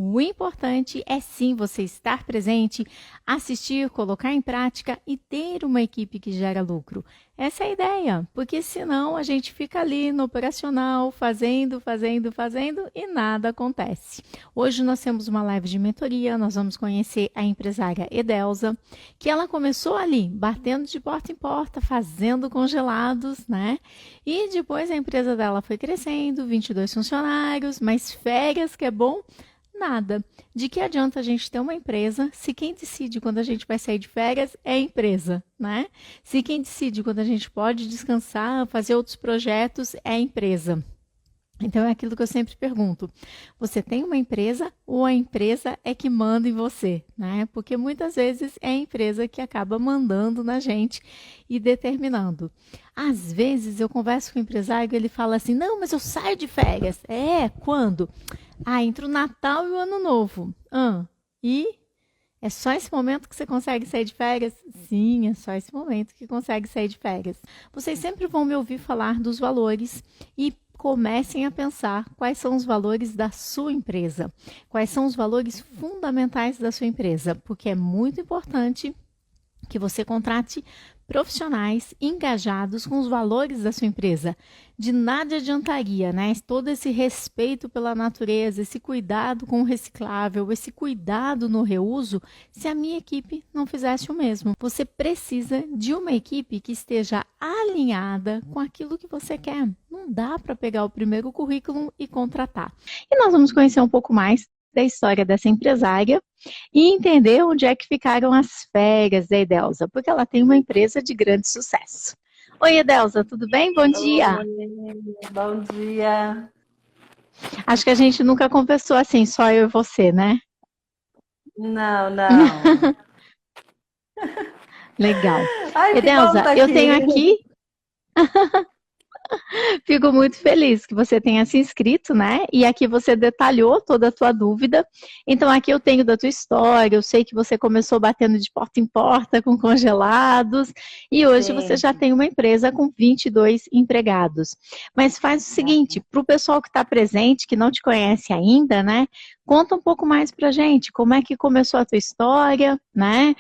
O importante é sim você estar presente, assistir, colocar em prática e ter uma equipe que gera lucro. Essa é a ideia, porque senão a gente fica ali no operacional, fazendo e nada acontece. Hoje nós temos uma live de mentoria, nós vamos conhecer a empresária Edelza, que ela começou ali, batendo de porta em porta, fazendo congelados, né? E depois a empresa dela foi crescendo, 22 funcionários, mas férias que é bom, nada. De que adianta a gente ter uma empresa se quem decide quando a gente vai sair de férias é a empresa, né? Se quem decide quando a gente pode descansar, fazer outros projetos é a empresa. Então é aquilo que eu sempre pergunto: você tem uma empresa ou a empresa é que manda em você, né? Porque muitas vezes é a empresa que acaba mandando na gente e determinando. Às vezes eu converso com o empresário e ele fala assim: não, mas eu saio de férias. É, quando? Ah, entre o Natal e o Ano Novo. E é só esse momento que você consegue sair de férias? Sim, é só esse momento que consegue sair de férias. Vocês sempre vão me ouvir falar dos valores e comecem a pensar quais são os valores da sua empresa, quais são os valores fundamentais da sua empresa, porque é muito importante que você contrate profissionais engajados com os valores da sua empresa. De nada adiantaria, né? Todo esse respeito pela natureza, esse cuidado com o reciclável, esse cuidado no reuso, se a minha equipe não fizesse o mesmo. Você precisa de uma equipe que esteja alinhada com aquilo que você quer. Não dá para pegar o primeiro currículo e contratar. E nós vamos conhecer um pouco mais da história dessa empresária e entender onde é que ficaram as férias da Edelza, porque ela tem uma empresa de grande sucesso. Oi, Edelza, tudo bem? Bom dia. Oi, bom dia. Acho que a gente nunca conversou assim, só eu e você, né? Não, não. Legal. Ai, que bom Edelza, estar eu tenho aqui. aqui. Fico muito feliz que você tenha se inscrito, né? E aqui você detalhou toda a tua dúvida. Então, aqui eu tenho da tua história, eu sei que você começou batendo de porta em porta com congelados, e hoje você Sim. já tem uma empresa com 22 empregados. Mas faz o seguinte, para o pessoal que está presente, que não te conhece ainda, né? Conta um pouco mais pra gente, como é que começou a tua história, né?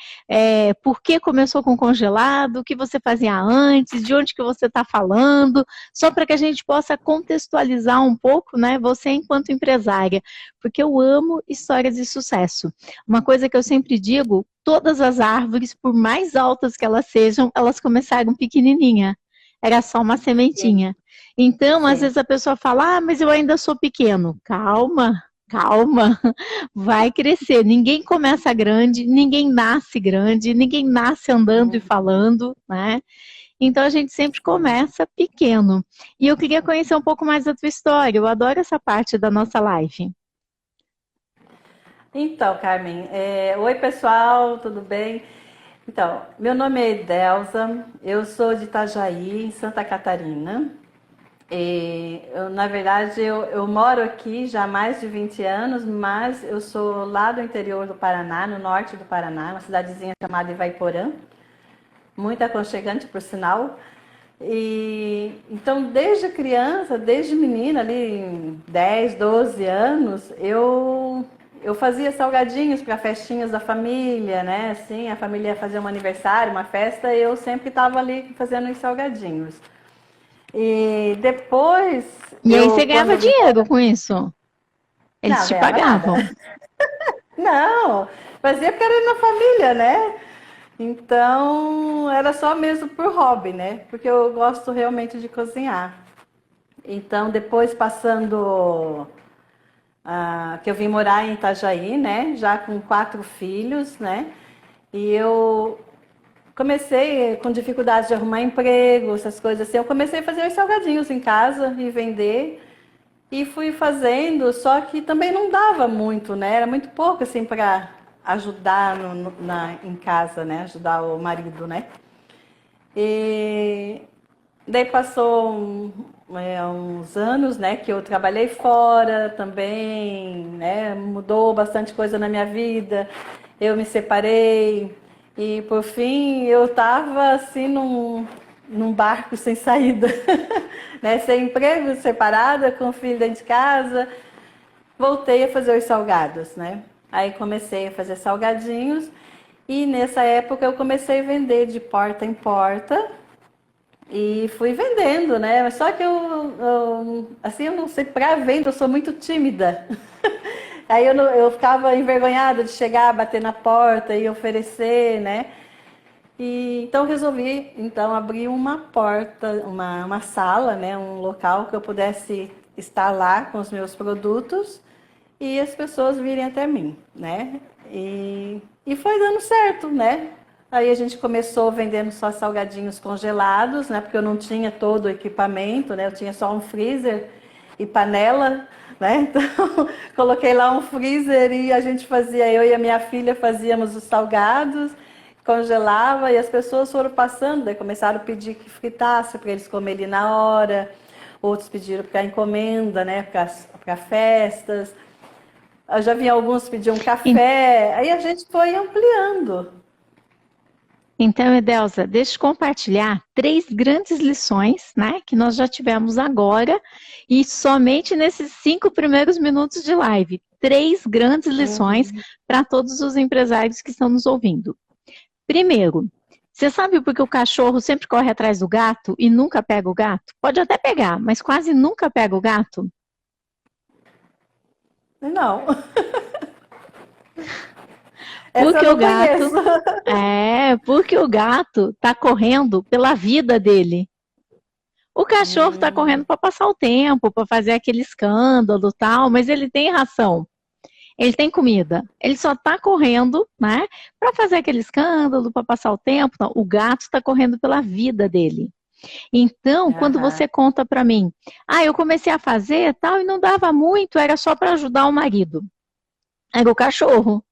Por que começou com congelado, o que você fazia antes, de onde que você está falando, só para que a gente possa contextualizar um pouco, né, você enquanto empresária, porque eu amo histórias de sucesso. Uma coisa que eu sempre digo, todas as árvores, por mais altas que elas sejam, elas começaram pequenininha, era só uma Sim, sementinha. Então, às sim. vezes a pessoa fala, mas eu ainda sou pequeno. Calma, calma, vai crescer. Ninguém começa grande, ninguém nasce andando e falando, né? Então a gente sempre começa pequeno. E eu queria conhecer um pouco mais da tua história. Eu adoro essa parte da nossa live. Então, Carmen, oi pessoal, tudo bem? Então, meu nome é Edelza, eu sou de Itajaí, em Santa Catarina. Na verdade, eu moro aqui já há mais de 20 anos, mas eu sou lá do interior do Paraná, no norte do Paraná, uma cidadezinha chamada Ivaiporã. Muito aconchegante, por sinal. E então, desde criança, desde menina, ali, 10, 12 anos, eu fazia salgadinhos para festinhas da família, né? Assim, a família fazia um aniversário, uma festa, e eu sempre estava ali fazendo os salgadinhos. E depois, E aí você eu, ganhava quando vim dinheiro morar... com isso? Eles Não, te ganhava nada. pagavam. Não, fazia porque era na família, né? Então, era só mesmo por hobby, né? Porque eu gosto realmente de cozinhar. Então, depois passando, que eu vim morar em Itajaí, né? Já com 4 filhos, né? E eu comecei com dificuldade de arrumar emprego, essas coisas assim. Eu comecei a fazer os salgadinhos em casa e vender. E fui fazendo, só que também não dava muito, né? Era muito pouco, assim, para ajudar em casa, né? Ajudar o marido, né? E daí passou uns anos, né, que eu trabalhei fora também, né, mudou bastante coisa na minha vida. Eu me separei e por fim eu tava assim num barco sem saída, né, sem emprego, separada, com o filho dentro de casa. voltei a fazer os salgados, né? Aí comecei a fazer salgadinhos e nessa época eu comecei a vender de porta em porta e fui vendendo, né? Só que assim, eu não sei, para venda eu sou muito tímida. Aí eu ficava envergonhada de chegar, bater na porta e oferecer, né? E então resolvi então abrir uma porta, uma sala, né? Um local que eu pudesse estar lá com os meus produtos e as pessoas virem até mim, né? E foi dando certo, né? Aí a gente começou vendendo só salgadinhos congelados, né? Porque eu não tinha todo o equipamento, né? Eu tinha só um freezer e panela, né? Então coloquei lá um freezer e a gente fazia, eu e a minha filha fazíamos os salgados, congelava e as pessoas foram passando, daí começaram a pedir que fritasse para eles comerem na hora. Outros pediram para encomenda, né? Para festas. Eu já vi alguns pedir um café, aí a gente foi ampliando. Então, Edelza, deixa eu compartilhar 3 grandes lições, né, que nós já tivemos agora e somente nesses 5 primeiros minutos de live. 3 grandes lições para todos os empresários que estão nos ouvindo. Primeiro, você sabe por que o cachorro sempre corre atrás do gato e nunca pega o gato? Pode até pegar, mas quase nunca pega o gato? Não, essa eu Porque o não gato, conheço. porque o gato está correndo pela vida dele. O cachorro está correndo para passar o tempo, para fazer aquele escândalo, tal, mas ele tem ração. Ele tem comida. Ele só está correndo, né, para fazer aquele escândalo, para passar o tempo. Não, o gato está correndo pela vida dele. Então, quando Aham, você conta para mim, eu comecei a fazer tal e não dava muito, era só para ajudar o marido. Era o cachorro.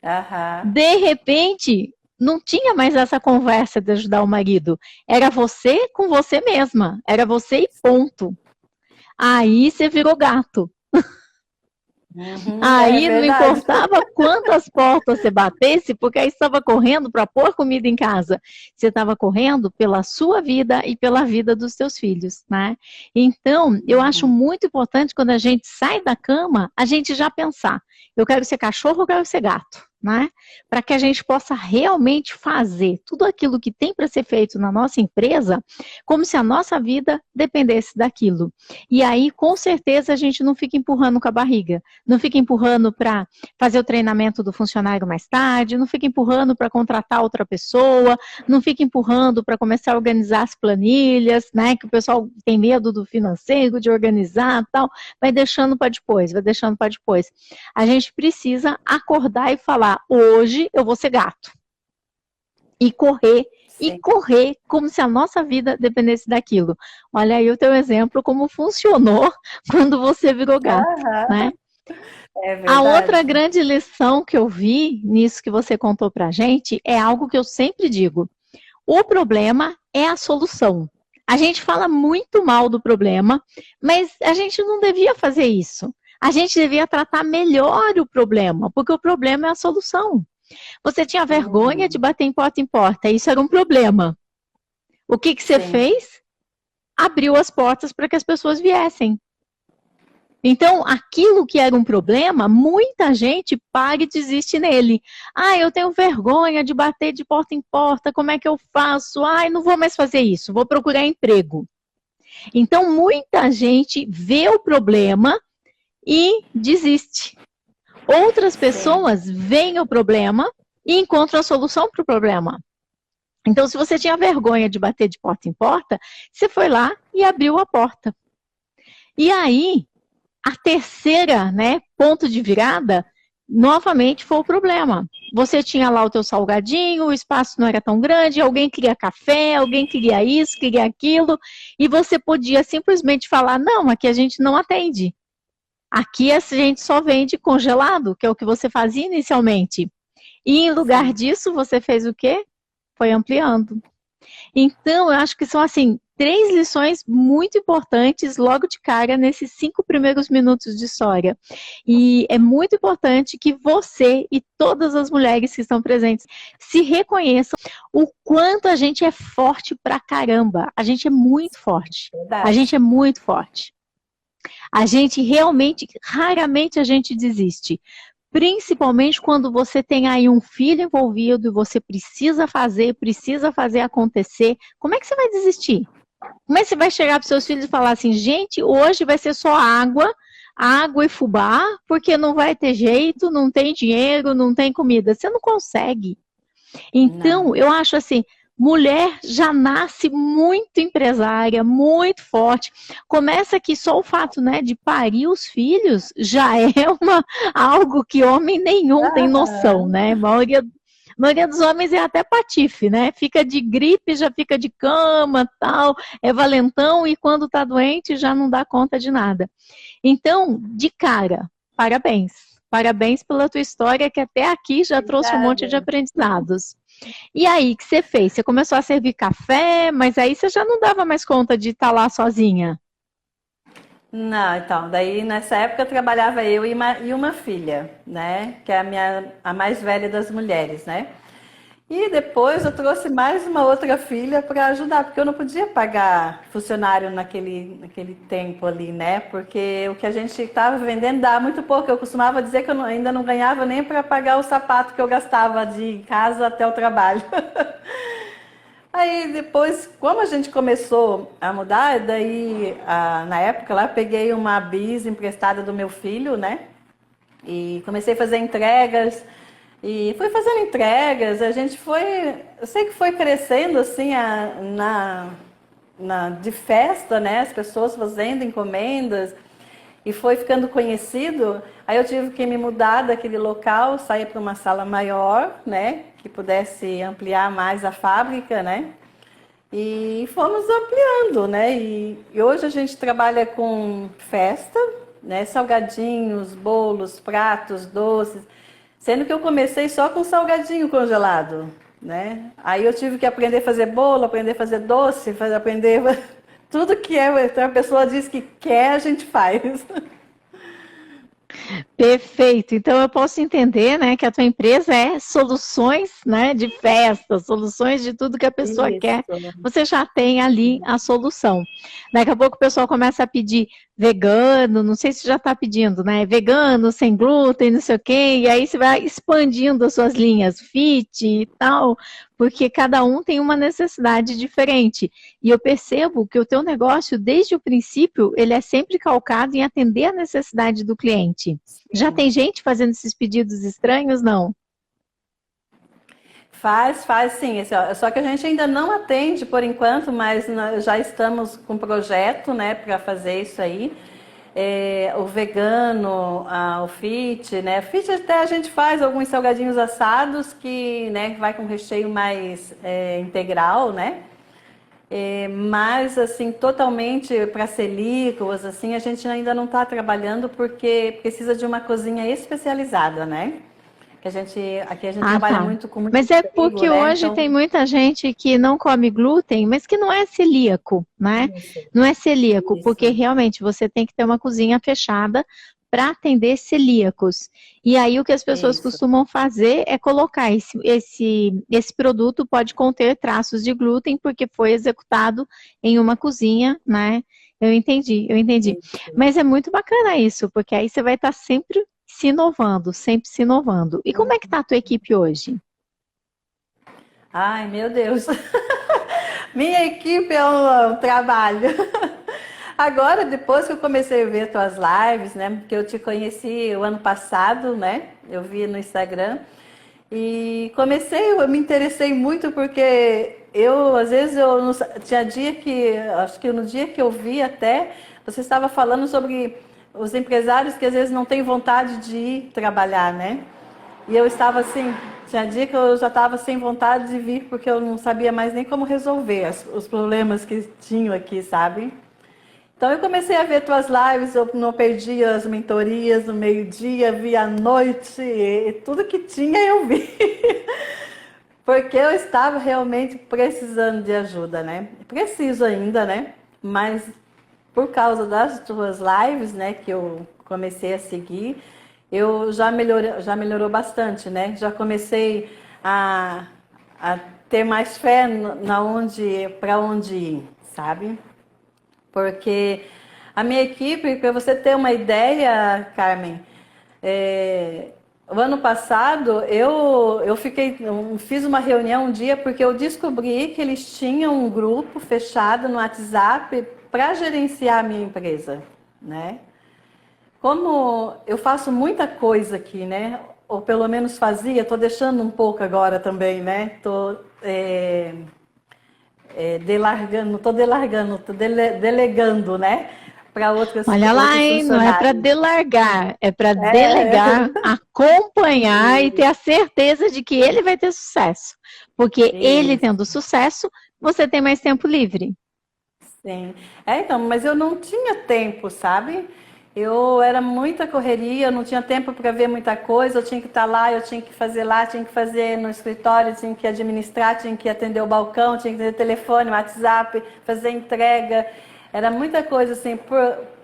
aham. De repente, não tinha mais essa conversa de ajudar o marido. Era você com você mesma. Era você e ponto. Aí você virou gato. É Aí não verdade. importava quantas portas você batesse, porque aí você estava correndo para pôr comida em casa. Você estava correndo pela sua vida e pela vida dos seus filhos, né? Então, eu acho muito importante quando a gente sai da cama, a gente já pensar, eu quero ser cachorro ou eu quero ser gato? Né? Para que a gente possa realmente fazer tudo aquilo que tem para ser feito na nossa empresa, como se a nossa vida dependesse daquilo. E aí, com certeza, a gente não fica empurrando com a barriga, não fica empurrando para fazer o treinamento do funcionário mais tarde, não fica empurrando para contratar outra pessoa, não fica empurrando para começar a organizar as planilhas, né? Que o pessoal tem medo do financeiro, de organizar tal, vai deixando para depois, vai deixando para depois. A gente precisa acordar e falar, hoje eu vou ser gato. E Sim. correr como se a nossa vida dependesse daquilo. Olha aí o teu exemplo, como funcionou quando você virou gato, Aham, né? é A outra verdade. grande lição que eu vi nisso que você contou pra gente é algo que eu sempre digo. O problema é a solução. A gente fala muito mal do problema, mas a gente não devia fazer isso. A gente devia tratar melhor o problema, porque o problema é a solução. Você tinha vergonha de Uhum, bater em porta, isso era um problema. O que você sim, fez? Abriu as portas para que as pessoas viessem. Então, aquilo que era um problema, muita gente para e desiste nele. Eu tenho vergonha de bater de porta em porta, como é que eu faço? Não vou mais fazer isso, vou procurar emprego. Então, muita gente vê o problema e desiste. Outras sim. pessoas veem o problema e encontram a solução para o problema. Então, se você tinha vergonha de bater de porta em porta, você foi lá e abriu a porta. E aí, a terceira, né, ponto de virada, novamente foi o problema. Você tinha lá o teu salgadinho, o espaço não era tão grande, alguém queria café, alguém queria isso, queria aquilo, e você podia simplesmente falar, não, aqui a gente não atende. Aqui a gente só vende congelado, que é o que você fazia inicialmente. E em lugar Sim. disso, você fez o quê? Foi ampliando. Então, eu acho que são, assim, 3 lições muito importantes logo de cara nesses 5 primeiros minutos de história. E é muito importante que você e todas as mulheres que estão presentes se reconheçam o quanto a gente é forte pra caramba. A gente é muito forte. A Verdade. gente é muito forte. A gente realmente, raramente a gente desiste. Principalmente quando você tem aí um filho envolvido e você precisa fazer acontecer. Como é que você vai desistir? Como é que você vai chegar para seus filhos e falar assim, gente, hoje vai ser só água, água e fubá, porque não vai ter jeito, não tem dinheiro, não tem comida. Você não consegue. Então, Não. eu acho assim, mulher já nasce muito empresária, muito forte. Começa que só o fato, né, de parir os filhos já é algo que homem nenhum tem noção, Aham. né? A maioria dos homens é até patife, né? Fica de gripe, já fica de cama, tal, é valentão e quando tá doente já não dá conta de nada. Então, de cara, parabéns. Parabéns pela tua história que até aqui já trouxe um monte de Obrigada. aprendizados. E aí, o que você fez? Você começou a servir café, mas aí você já não dava mais conta de estar lá sozinha. Não, então, daí nessa época trabalhava eu e uma filha, né? Que é a mais velha das mulheres, né? E depois eu trouxe mais uma outra filha para ajudar, porque eu não podia pagar funcionário naquele tempo ali, né? Porque o que a gente estava vendendo dava muito pouco. Eu costumava dizer que ainda não ganhava nem para pagar o sapato que eu gastava de casa até o trabalho. Aí depois, como a gente começou a mudar, na época lá, eu peguei uma bis emprestada do meu filho, né? E comecei a fazer entregas. E fui fazendo entregas, a gente foi, eu sei que foi crescendo assim de festa, né? As pessoas fazendo encomendas e foi ficando conhecido. Aí eu tive que me mudar daquele local, sair para uma sala maior, né? Que pudesse ampliar mais a fábrica, né? E fomos ampliando, né? E hoje a gente trabalha com festa, né? Salgadinhos, bolos, pratos, doces. Sendo que eu comecei só com salgadinho congelado, né? Aí eu tive que aprender a fazer bolo, aprender a fazer doce, aprender tudo que a pessoa diz que quer, a gente faz. Perfeito. Então eu posso entender, né, que a tua empresa é soluções, né, de festa, soluções de tudo que a pessoa quer. Isso. Você já tem ali a solução. Daqui a pouco o pessoal começa a pedir vegano, não sei se já está pedindo, né? Vegano, sem glúten, não sei o quê, e aí você vai expandindo as suas linhas fit e tal, porque cada um tem uma necessidade diferente. E eu percebo que o teu negócio, desde o princípio, ele é sempre calcado em atender a necessidade do cliente. Já Sim. tem gente fazendo esses pedidos estranhos? Não. Faz sim. Só que a gente ainda não atende por enquanto, mas já estamos com projeto, né, para fazer isso aí. O vegano, o fit, né? Fit até a gente faz alguns salgadinhos assados que, né, vai com recheio mais integral, né? Mas assim, totalmente para celíacos, assim, a gente ainda não está trabalhando porque precisa de uma cozinha especializada, né? Aqui a gente Ah, trabalha tá. muito com muito Mas é trigo, porque né? hoje tem Então, muita gente que não come glúten, mas que não é celíaco, né? isso, Não é celíaco, porque isso, realmente você tem que ter uma cozinha fechada para atender celíacos. E aí o que as pessoas isso, costumam fazer é colocar esse produto pode conter traços de glúten porque foi executado em uma cozinha, né? Eu entendi, eu entendi. isso. Mas é muito bacana isso, porque aí você vai estar sempre se inovando, sempre se inovando. E como é que está a tua equipe hoje? Ai, meu Deus. Minha equipe é um trabalho. Agora, depois que eu comecei a ver tuas lives, né? Porque eu te conheci o ano passado, né? Eu vi no Instagram. E eu me interessei muito porque às vezes, eu não sa- tinha dia que, acho que no dia que eu vi até, você estava falando sobre os empresários que às vezes não têm vontade de ir trabalhar, né? E eu estava assim, tinha dia que eu já estava sem vontade de vir porque eu não sabia mais nem como resolver os problemas que tinham aqui, sabe? Então eu comecei a ver tuas lives, eu não perdia as mentorias no meio-dia, via à noite, e tudo que tinha eu vi. Porque eu estava realmente precisando de ajuda, né? Preciso ainda, né? Mas por causa das tuas lives, né, que eu comecei a seguir, eu já melhorou bastante, né? Já comecei a, a ter mais fé para onde ir, sabe? Porque A minha equipe, para você ter uma ideia, Carmen, é, o ano passado eu fiz uma reunião um dia porque eu descobri que eles tinham um grupo fechado no WhatsApp para gerenciar a minha empresa, né? Como eu faço muita coisa aqui, né? Ou pelo menos fazia, estou deixando um pouco agora também, né? Estou delargando, não estou delargando, estou delegando, né? Para Olha lá, outros hein? Não é para funcionários. delargar, é para É, delegar, acompanhar e ter a certeza de que ele vai ter sucesso. Porque ele isso. tendo sucesso, você tem mais tempo livre. Sim. Então, mas eu não tinha tempo, sabe? Eu era muita correria, eu não tinha tempo para ver muita coisa, eu tinha que estar lá, eu tinha que fazer lá, tinha que fazer no escritório, tinha que administrar, tinha que atender o balcão, tinha que atender o telefone, WhatsApp, fazer entrega. Era muita coisa assim.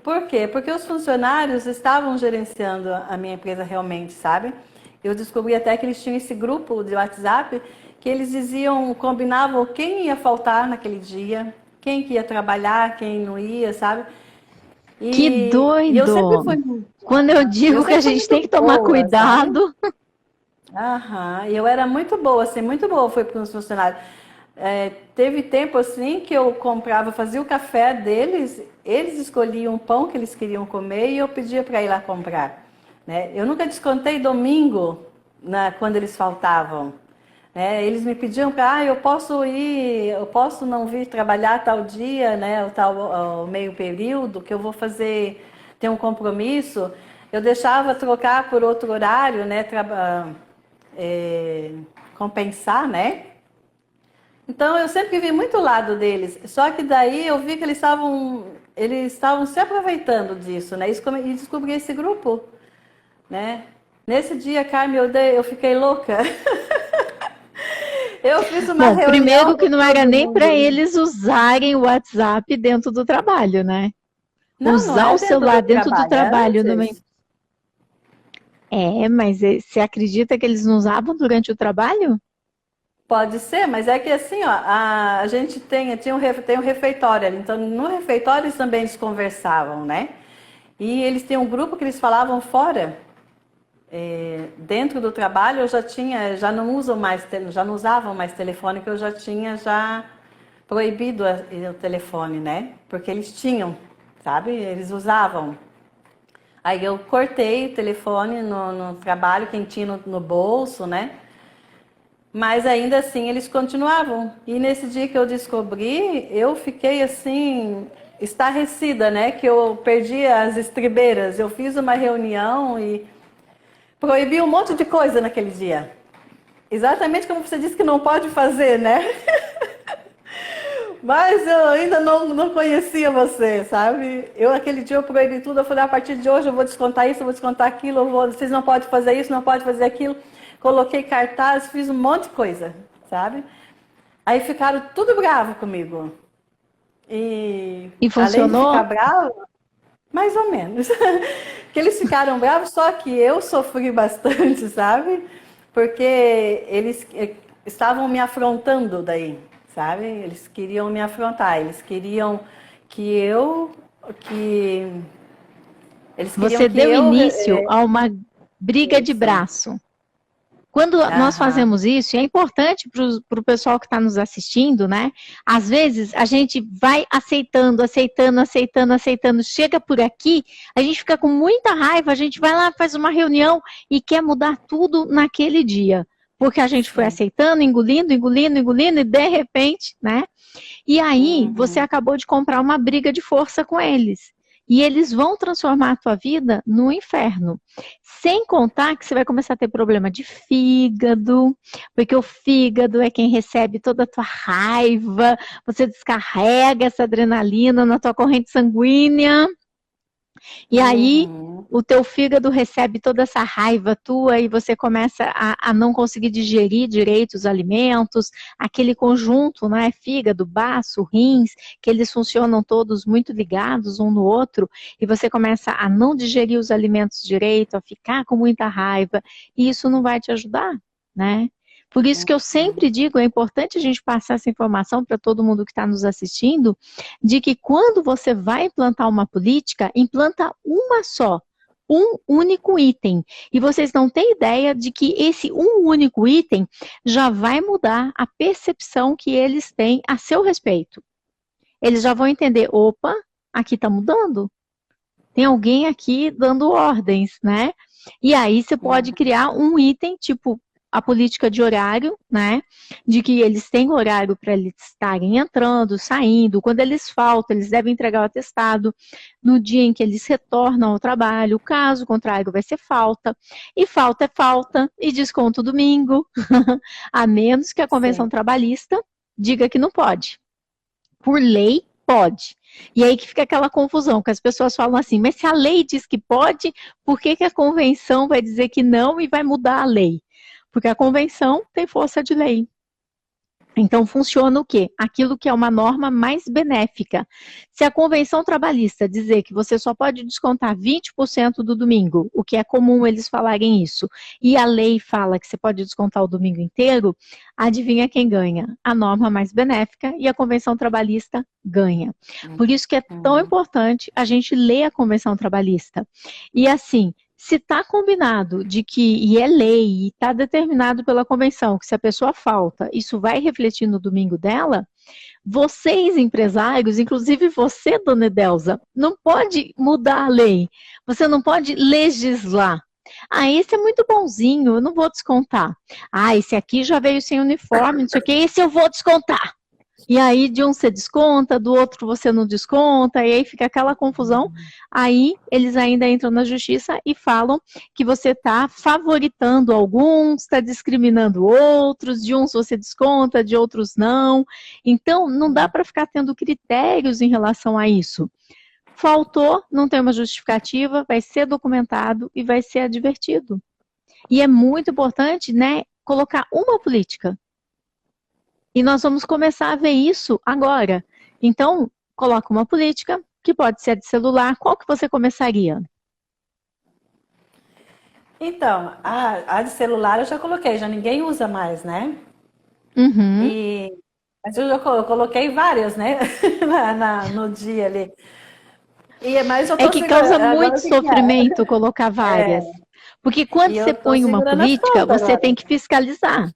Por quê? Porque os funcionários estavam gerenciando a minha empresa realmente, sabe? Eu descobri até que eles tinham esse grupo de WhatsApp que eles diziam, combinavam quem ia faltar naquele dia, quem que ia trabalhar, quem não ia, sabe? Que E doido! Quando eu eu digo que a sempre fui gente tem muito que tomar boa, sabe? cuidado, Aham, e eu era muito boa, assim, muito boa foi para os funcionários. Teve tempo assim que eu comprava, fazia o café deles, eles escolhiam o pão que eles queriam comer e eu pedia para ir lá comprar, né? Eu nunca descontei domingo quando eles faltavam, né? Eles me pediam para, eu posso ir, eu posso não vir trabalhar tal dia, né? O tal o meio período que eu vou fazer, ter um compromisso. Eu deixava trocar por outro horário, né? Compensar, né? Então eu sempre vi muito o lado deles. Só que daí eu vi que eles estavam se aproveitando disso, né? E descobri esse grupo, né? Nesse dia, Carmen, eu fiquei louca. Eu fiz uma bom, reunião primeiro que com não era todo nem para mundo. eles usarem o WhatsApp dentro do trabalho, né? Não, não Usar é o dentro celular do dentro do trabalho, é trabalho numa... antes. Mas você acredita que eles não usavam durante o trabalho? Pode ser, mas é que assim, ó, a gente tem um refeitório ali. Então, no refeitório eles também eles conversavam, né? E eles têm um grupo que eles falavam fora. Dentro do trabalho eu já não usam mais, já não usavam mais telefone, que eu já tinha já proibido o telefone, né? Porque eles tinham, sabe? Eles usavam. Aí eu cortei o telefone no trabalho, quem tinha no bolso, né? Mas ainda assim eles continuavam. E nesse dia que eu descobri, eu fiquei assim, estarrecida, né? Que eu perdi as estribeiras. Eu fiz uma reunião e proibi um monte de coisa naquele dia. Exatamente como você disse que não pode fazer, né? Mas eu ainda não conhecia você, sabe? Aquele dia eu proibi tudo, eu falei, a partir de hoje eu vou descontar isso, eu vou descontar aquilo, vocês não podem fazer isso, não podem fazer aquilo. Coloquei cartaz, fiz um monte de coisa, sabe? Aí ficaram tudo bravo comigo. E E além de funcionou? ficar bravo, mais ou menos. Que eles ficaram bravos, só que eu sofri bastante, sabe? Porque eles estavam me afrontando daí, sabe? Eles queriam me afrontar, eles queriam que eu que eles queriam Você que deu eu início a uma briga de isso. braço. Quando nós Aham. fazemos isso, e é importante para o pessoal que está nos assistindo, né? Às vezes a gente vai aceitando, aceitando, aceitando, aceitando. Chega por aqui, a gente fica com muita raiva, a gente vai lá, faz uma reunião e quer mudar tudo naquele dia. Porque a gente foi Sim. aceitando, engolindo, engolindo, engolindo, e de repente, né? E aí você Uhum. acabou de comprar uma briga de força com eles. E eles vão transformar a tua vida no inferno. Sem contar que você vai começar a ter problema de fígado, porque o fígado é quem recebe toda a tua raiva, você descarrega essa adrenalina na tua corrente sanguínea. E aí Uhum. o teu fígado recebe toda essa raiva tua e você começa a não conseguir digerir direito os alimentos, aquele conjunto, né, fígado, baço, rins, que eles funcionam todos muito ligados um no outro, e você começa a não digerir os alimentos direito, a ficar com muita raiva, e isso não vai te ajudar, né? Por isso que eu sempre digo, é importante a gente passar essa informação para todo mundo que está nos assistindo, de que quando você vai implantar uma política, implanta uma só, um único item. E vocês não têm ideia de que esse um único item já vai mudar a percepção que eles têm a seu respeito. Eles já vão entender, opa, aqui está mudando. Tem alguém aqui dando ordens, né? E aí você pode criar um item, tipo a política de horário, né? De que eles têm horário para eles estarem entrando, saindo. Quando eles faltam, eles devem entregar o atestado no dia em que eles retornam ao trabalho. Caso contrário, vai ser falta. E falta é falta. E desconto domingo. A menos que a convenção Sim. trabalhista diga que não pode. Por lei, pode. E aí que fica aquela confusão, que as pessoas falam assim, mas se a lei diz que pode, por que que a convenção vai dizer que não e vai mudar a lei? Porque a convenção tem força de lei. Então, funciona o quê? Aquilo que é uma norma mais benéfica. Se a convenção trabalhista dizer que você só pode descontar 20% do domingo, o que é comum eles falarem isso, e a lei fala que você pode descontar o domingo inteiro, adivinha quem ganha? A norma mais benéfica e a convenção trabalhista ganha. Por isso que é tão importante a gente ler a convenção trabalhista. E assim, se está combinado de que, e é lei, e está determinado pela convenção, que se a pessoa falta, isso vai refletir no domingo dela, vocês, empresários, inclusive você, dona Edelza, não pode mudar a lei, você não pode legislar. Ah, esse é muito bonzinho, eu não vou descontar. Ah, esse aqui já veio sem uniforme, não sei o que, esse eu vou descontar. E aí de um você desconta, do outro você não desconta, e aí fica aquela confusão. Aí eles ainda entram na justiça e falam que você está favoritando alguns, está discriminando outros, de uns você desconta, de outros não. Então não dá para ficar tendo critérios em relação a isso. Faltou, não tem uma justificativa, vai ser documentado e vai ser advertido. E é muito importante, né, colocar uma política. E nós vamos começar a ver isso agora. Então, coloca uma política, que pode ser de celular. Qual que você começaria? Então, a de celular eu já coloquei, já ninguém usa mais, né? Uhum. Mas eu coloquei várias, né? No dia ali. Mas eu É tô que causa segurando. Agora muito o que que é? sofrimento colocar várias. Porque quando E você eu tô põe uma segurando as política, pontas você agora. tem que fiscalizar.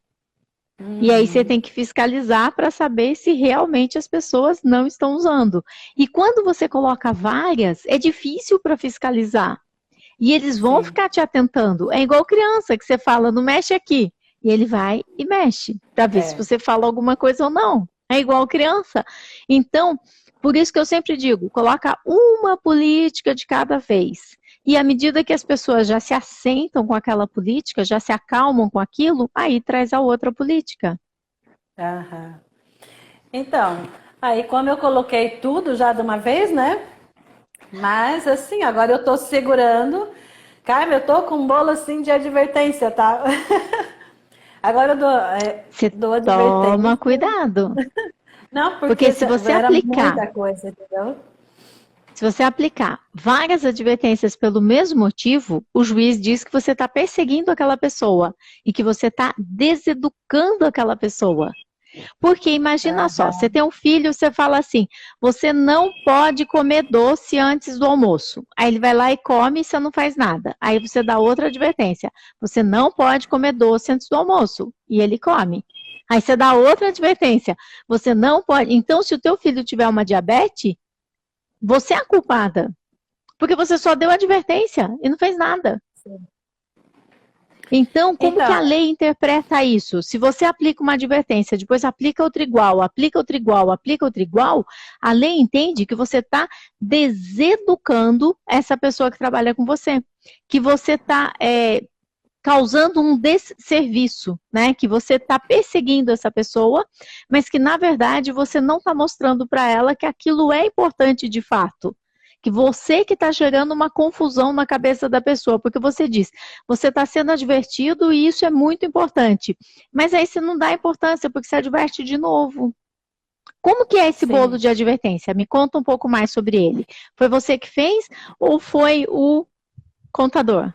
E aí você tem que fiscalizar para saber se realmente as pessoas não estão usando. E quando você coloca várias, é difícil para fiscalizar. E eles vão Sim, ficar te atentando. É igual criança que você fala, não mexe aqui. E ele vai e mexe, para ver se é. você fala alguma coisa ou não. É igual criança. Então, por isso que eu sempre digo, coloca uma política de cada vez. E à medida que as pessoas já se assentam com aquela política, já se acalmam com aquilo, aí traz a outra política. Aham. Então, aí como eu coloquei tudo já de uma vez, né? Mas assim, agora eu tô segurando. Carmen, eu tô com um bolo assim de advertência, tá? Agora eu Você dou toma advertência. cuidado. Não, Porque porque se você era aplicar muita coisa, entendeu? Se você aplicar várias advertências pelo mesmo motivo, o juiz diz que você está perseguindo aquela pessoa e que você está deseducando aquela pessoa. Porque imagina só, você Aham, tem um filho, você fala assim, você não pode comer doce antes do almoço. Aí ele vai lá e come e você não faz nada. Aí você dá outra advertência, você não pode comer doce antes do almoço. E ele come. Aí você dá outra advertência, você não pode. Então, se o teu filho tiver uma diabetes, você é a culpada. Porque você só deu advertência e não fez nada. sim. Então, como que a Então, lei interpreta isso? Se você aplica uma advertência, depois aplica outra igual, aplica outra igual, aplica outra igual, a lei entende que você está deseducando essa pessoa que trabalha com você. Que você está causando um desserviço, né? Que você está perseguindo essa pessoa, mas que, na verdade, você não está mostrando para ela que aquilo é importante de fato. Que você que está gerando uma confusão na cabeça da pessoa, porque você diz, você está sendo advertido e isso é muito importante. Mas aí você não dá importância, porque você adverte de novo. Como que é esse bolo sim. de advertência? Me conta um pouco mais sobre ele. Foi você que fez ou foi o contador?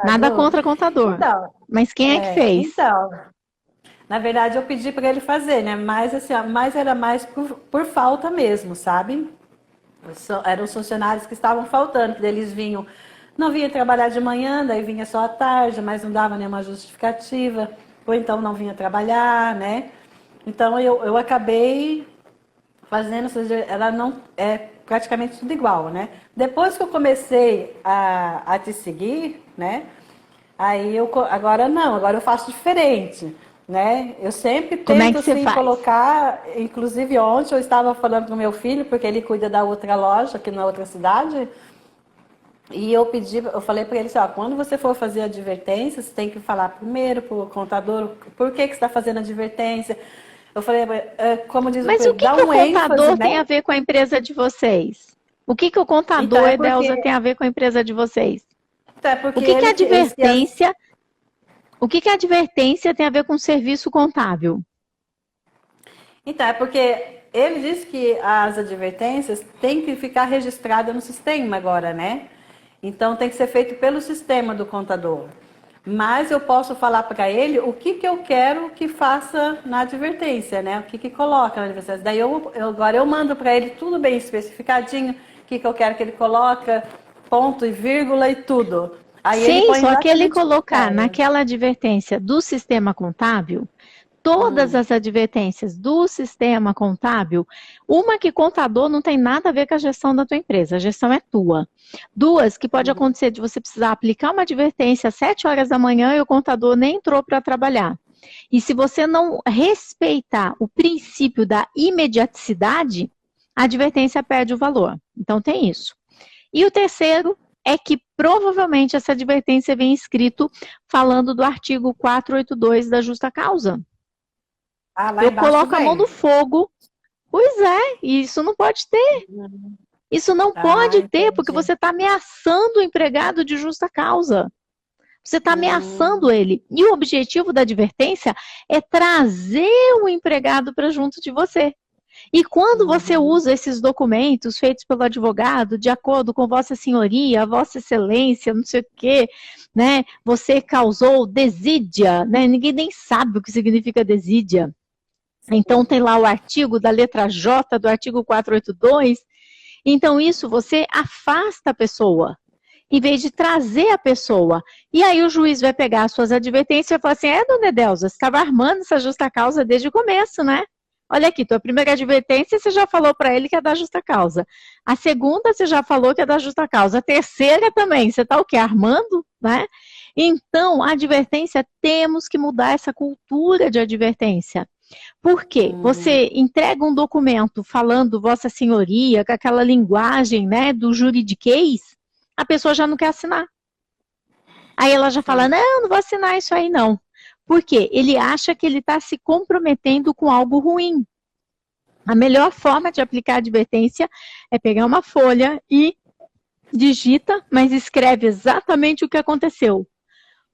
Nada Contador? contra contador. Então, Mas quem é que fez? então. Na verdade, eu pedi para ele fazer, né? Mas assim, ó, mas era mais por falta mesmo, sabe? Eram os funcionários que estavam faltando, que eles vinham, não vinha trabalhar de manhã, daí vinha só à tarde, mas não dava nenhuma justificativa, ou então não vinha trabalhar, né? Então eu acabei fazendo, ela não é praticamente tudo igual, né? Depois que eu comecei a te seguir, né? Aí agora não, agora eu faço diferente, né? Eu sempre Como é tento que você assim faz? colocar, inclusive ontem eu estava falando com meu filho, porque ele cuida da outra loja aqui na outra cidade, e eu falei para ele assim, ó, quando você for fazer advertência, você tem que falar primeiro para o contador por que você está fazendo advertência. Eu falei, como diz o Mas o Pedro, que dá que o um ênfase, contador né? tem a ver com a empresa de vocês? O que que o Então contador, é Edelza, porque, tem a ver com a empresa de vocês? então é O porque que que a eles que advertência, o que que a advertência tem a ver com o serviço contábil? Então, é porque ele disse que as advertências têm que ficar registradas no sistema agora, né? Então tem que ser feito pelo sistema do contador. Mas eu posso falar para ele o que eu quero que faça na advertência, né? O que coloca na advertência. Daí agora eu mando para ele tudo bem especificadinho, o que eu quero que ele coloca, ponto e vírgula e tudo. Aí ele Sim, põe só que ele exatamente o que eu colocar quero. naquela advertência do sistema contábil todas Hum, as advertências do sistema contábil, uma que contador não tem nada a ver com a gestão da tua empresa, a gestão é tua. Duas, que pode uhum, acontecer de você precisar aplicar uma advertência às 7 horas da manhã e o contador nem entrou para trabalhar. E se você não respeitar o princípio da imediaticidade, a advertência perde o valor. Então tem isso. E o terceiro é que provavelmente essa advertência vem escrito falando do artigo 482 da justa causa. ah, lá Eu embaixo coloco a mão no vem. fogo. Pois é, isso não pode ter. Isso não Ah, pode ter, porque entendi. você está ameaçando o empregado de justa causa. Você está ameaçando Hum, ele. E o objetivo da advertência é trazer o empregado para junto de você. E quando você uhum, usa esses documentos feitos pelo advogado, de acordo com Vossa Senhoria, Vossa Excelência, não sei o quê, né? Você causou desídia, né? Ninguém nem sabe o que significa desídia. Então, tem lá o artigo da letra J do artigo 482. Então, isso você afasta a pessoa, em vez de trazer a pessoa. E aí o juiz vai pegar as suas advertências e vai falar assim, dona Edelza, você estava armando essa justa causa desde o começo, né? Olha aqui, tua primeira advertência você já falou para ele que é da justa causa. A segunda você já falou que é da justa causa. A terceira também, você está o quê? Armando, né? Então, a advertência, temos que mudar essa cultura de advertência. Por quê? uhum, Você entrega um documento falando Vossa Senhoria, com aquela linguagem, né, do juridiquês, a pessoa já não quer assinar. Aí ela já fala, sim. não vou assinar isso aí não. Por quê? Ele acha que ele está se comprometendo com algo ruim. A melhor forma de aplicar a advertência é pegar uma folha e digita, mas escreve exatamente o que aconteceu.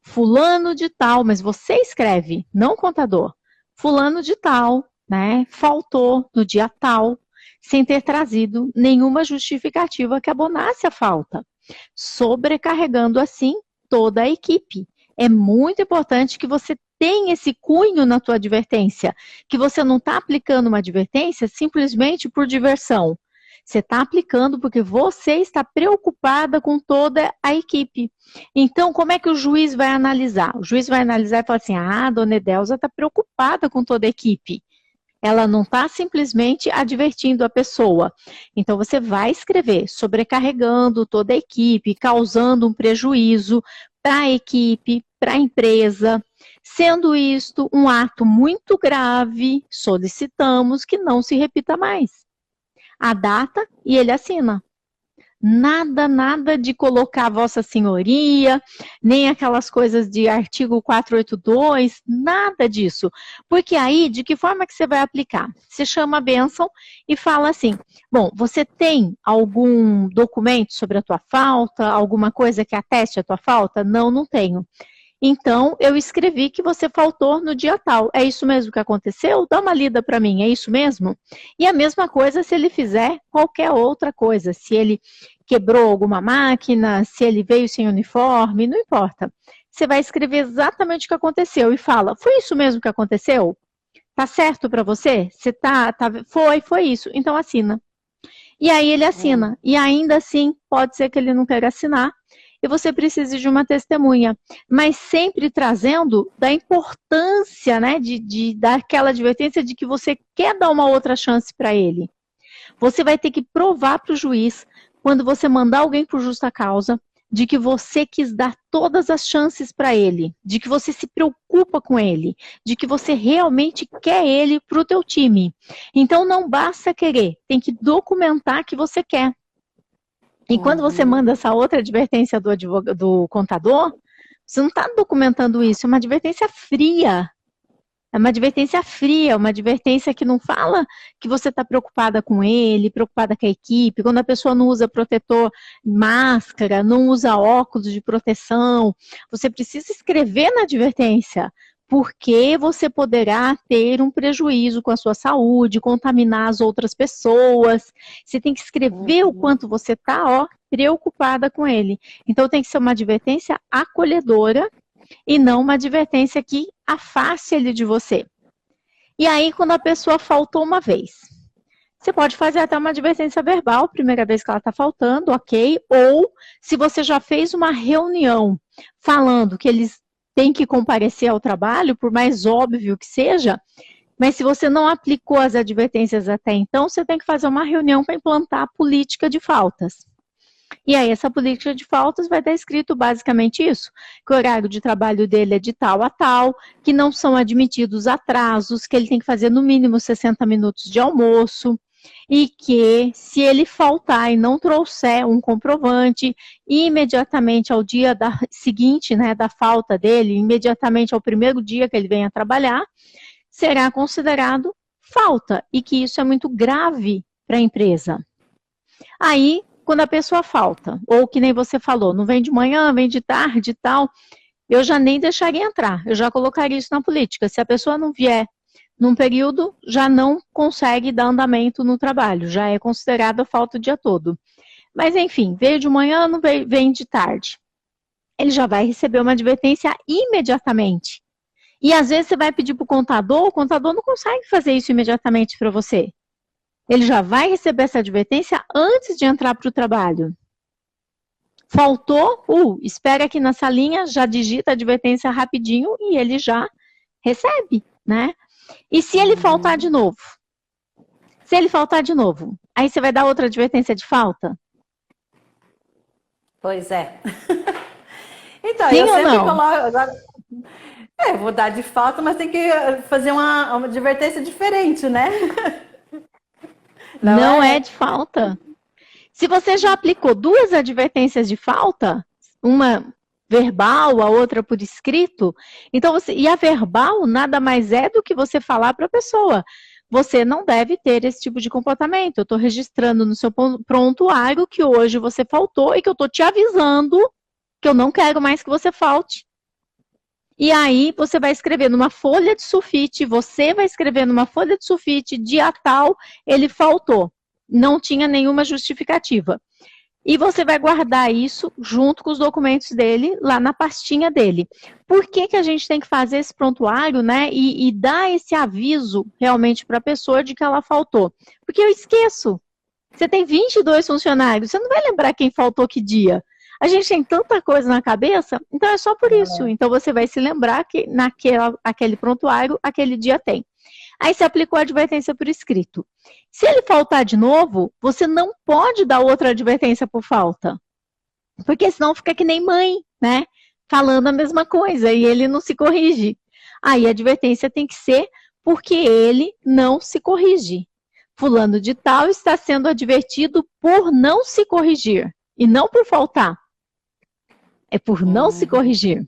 Fulano de tal, mas você escreve, não o contador. Fulano de tal, né, faltou no dia tal, sem ter trazido nenhuma justificativa que abonasse a falta, sobrecarregando assim toda a equipe. É muito importante que você tenha esse cunho na tua advertência, que você não está aplicando uma advertência simplesmente por diversão. Você está aplicando porque você está preocupada com toda a equipe. Então, como é que o juiz vai analisar? O juiz vai analisar e falar assim: a dona Edelza está preocupada com toda a equipe. Ela não está simplesmente advertindo a pessoa. Então, você vai escrever sobrecarregando toda a equipe, causando um prejuízo para a equipe, para a empresa. Sendo isto um ato muito grave, solicitamos que não se repita mais. A data e ele assina. Nada, nada de colocar Vossa Senhoria, nem aquelas coisas de artigo 482, nada disso. Porque aí, de que forma que você vai aplicar? Você chama a bênção e fala assim, bom, você tem algum documento sobre a tua falta, alguma coisa que ateste a tua falta? Não, não tenho. Então, eu escrevi que você faltou no dia tal. É isso mesmo que aconteceu? Dá uma lida para mim, é isso mesmo? E a mesma coisa se ele fizer qualquer outra coisa. Se ele quebrou alguma máquina, se ele veio sem uniforme, não importa. você vai escrever exatamente o que aconteceu e fala, foi isso mesmo que aconteceu? Tá certo para você? Você foi isso. Então assina. E aí ele assina. E ainda assim, pode ser que ele não queira assinar e você precise de uma testemunha. Mas sempre trazendo da importância, né, de dar aquela advertência de que você quer dar uma outra chance para ele. Você vai ter que provar para o juiz, quando você mandar alguém por justa causa, de que você quis dar todas as chances para ele, de que você se preocupa com ele, de que você realmente quer ele para o teu time. Então não basta querer, tem que documentar que você quer. E quando você manda essa outra advertência do contador, você não está documentando isso, é uma advertência fria. É uma advertência fria, uma advertência que não fala que você está preocupada com ele, preocupada com a equipe, quando a pessoa não usa protetor, máscara, não usa óculos de proteção. Você precisa escrever na advertência, porque você poderá ter um prejuízo com a sua saúde, contaminar as outras pessoas. Você tem que escrever o quanto você está, preocupada com ele. Então tem que ser uma advertência acolhedora, e não uma advertência que afaste ele de você. E aí, quando a pessoa faltou uma vez, você pode fazer até uma advertência verbal, primeira vez que ela está faltando, ok? Ou, se você já fez uma reunião falando que eles têm que comparecer ao trabalho, por mais óbvio que seja, mas se você não aplicou as advertências até então, você tem que fazer uma reunião para implantar a política de faltas. E aí, essa política de faltas vai estar escrito basicamente isso, que o horário de trabalho dele é de tal a tal, que não são admitidos atrasos, que ele tem que fazer no mínimo 60 minutos de almoço, e que se ele faltar e não trouxer um comprovante, imediatamente ao dia seguinte, né, da falta dele, imediatamente ao primeiro dia que ele venha trabalhar, será considerado falta, e que isso é muito grave para a empresa. Aí, quando a pessoa falta, ou que nem você falou, não vem de manhã, vem de tarde e tal, eu já nem deixaria entrar, eu já colocaria isso na política. Se a pessoa não vier num período, já não consegue dar andamento no trabalho, já é considerada falta o dia todo. Mas enfim, veio de manhã, não veio, vem de tarde. Ele já vai receber uma advertência imediatamente. E às vezes você vai pedir para o contador não consegue fazer isso imediatamente para você. Ele já vai receber essa advertência antes de entrar para o trabalho. Faltou, espera aqui na salinha, já digita a advertência rapidinho e ele já recebe, né? E se ele faltar de novo? Se ele faltar de novo, aí você vai dar outra advertência de falta? Pois é. Então, Sim eu ou sempre não? coloco agora. Vou dar de falta, mas tem que fazer uma advertência diferente, né? Não é de falta. Se você já aplicou 2 advertências de falta, uma verbal, a outra por escrito, então e a verbal nada mais é do que você falar para a pessoa. Você não deve ter esse tipo de comportamento. Eu estou registrando no seu prontuário que hoje você faltou e que eu estou te avisando que eu não quero mais que você falte. E aí você vai escrever numa folha de sulfite, dia tal, ele faltou. Não tinha nenhuma justificativa. E você vai guardar isso junto com os documentos dele, lá na pastinha dele. Por que que a gente tem que fazer esse prontuário, né? E dar esse aviso realmente para a pessoa de que ela faltou? Porque eu esqueço. Você tem 22 funcionários, você não vai lembrar quem faltou que dia. A gente tem tanta coisa na cabeça, então é só por isso. Então você vai se lembrar que aquele prontuário, aquele dia tem. Aí você aplicou a advertência por escrito. Se ele faltar de novo, você não pode dar outra advertência por falta. Porque senão fica que nem mãe, né? Falando a mesma coisa e ele não se corrige. Aí a advertência tem que ser porque ele não se corrige. Fulano de tal está sendo advertido por não se corrigir e não por faltar. É por não se corrigir.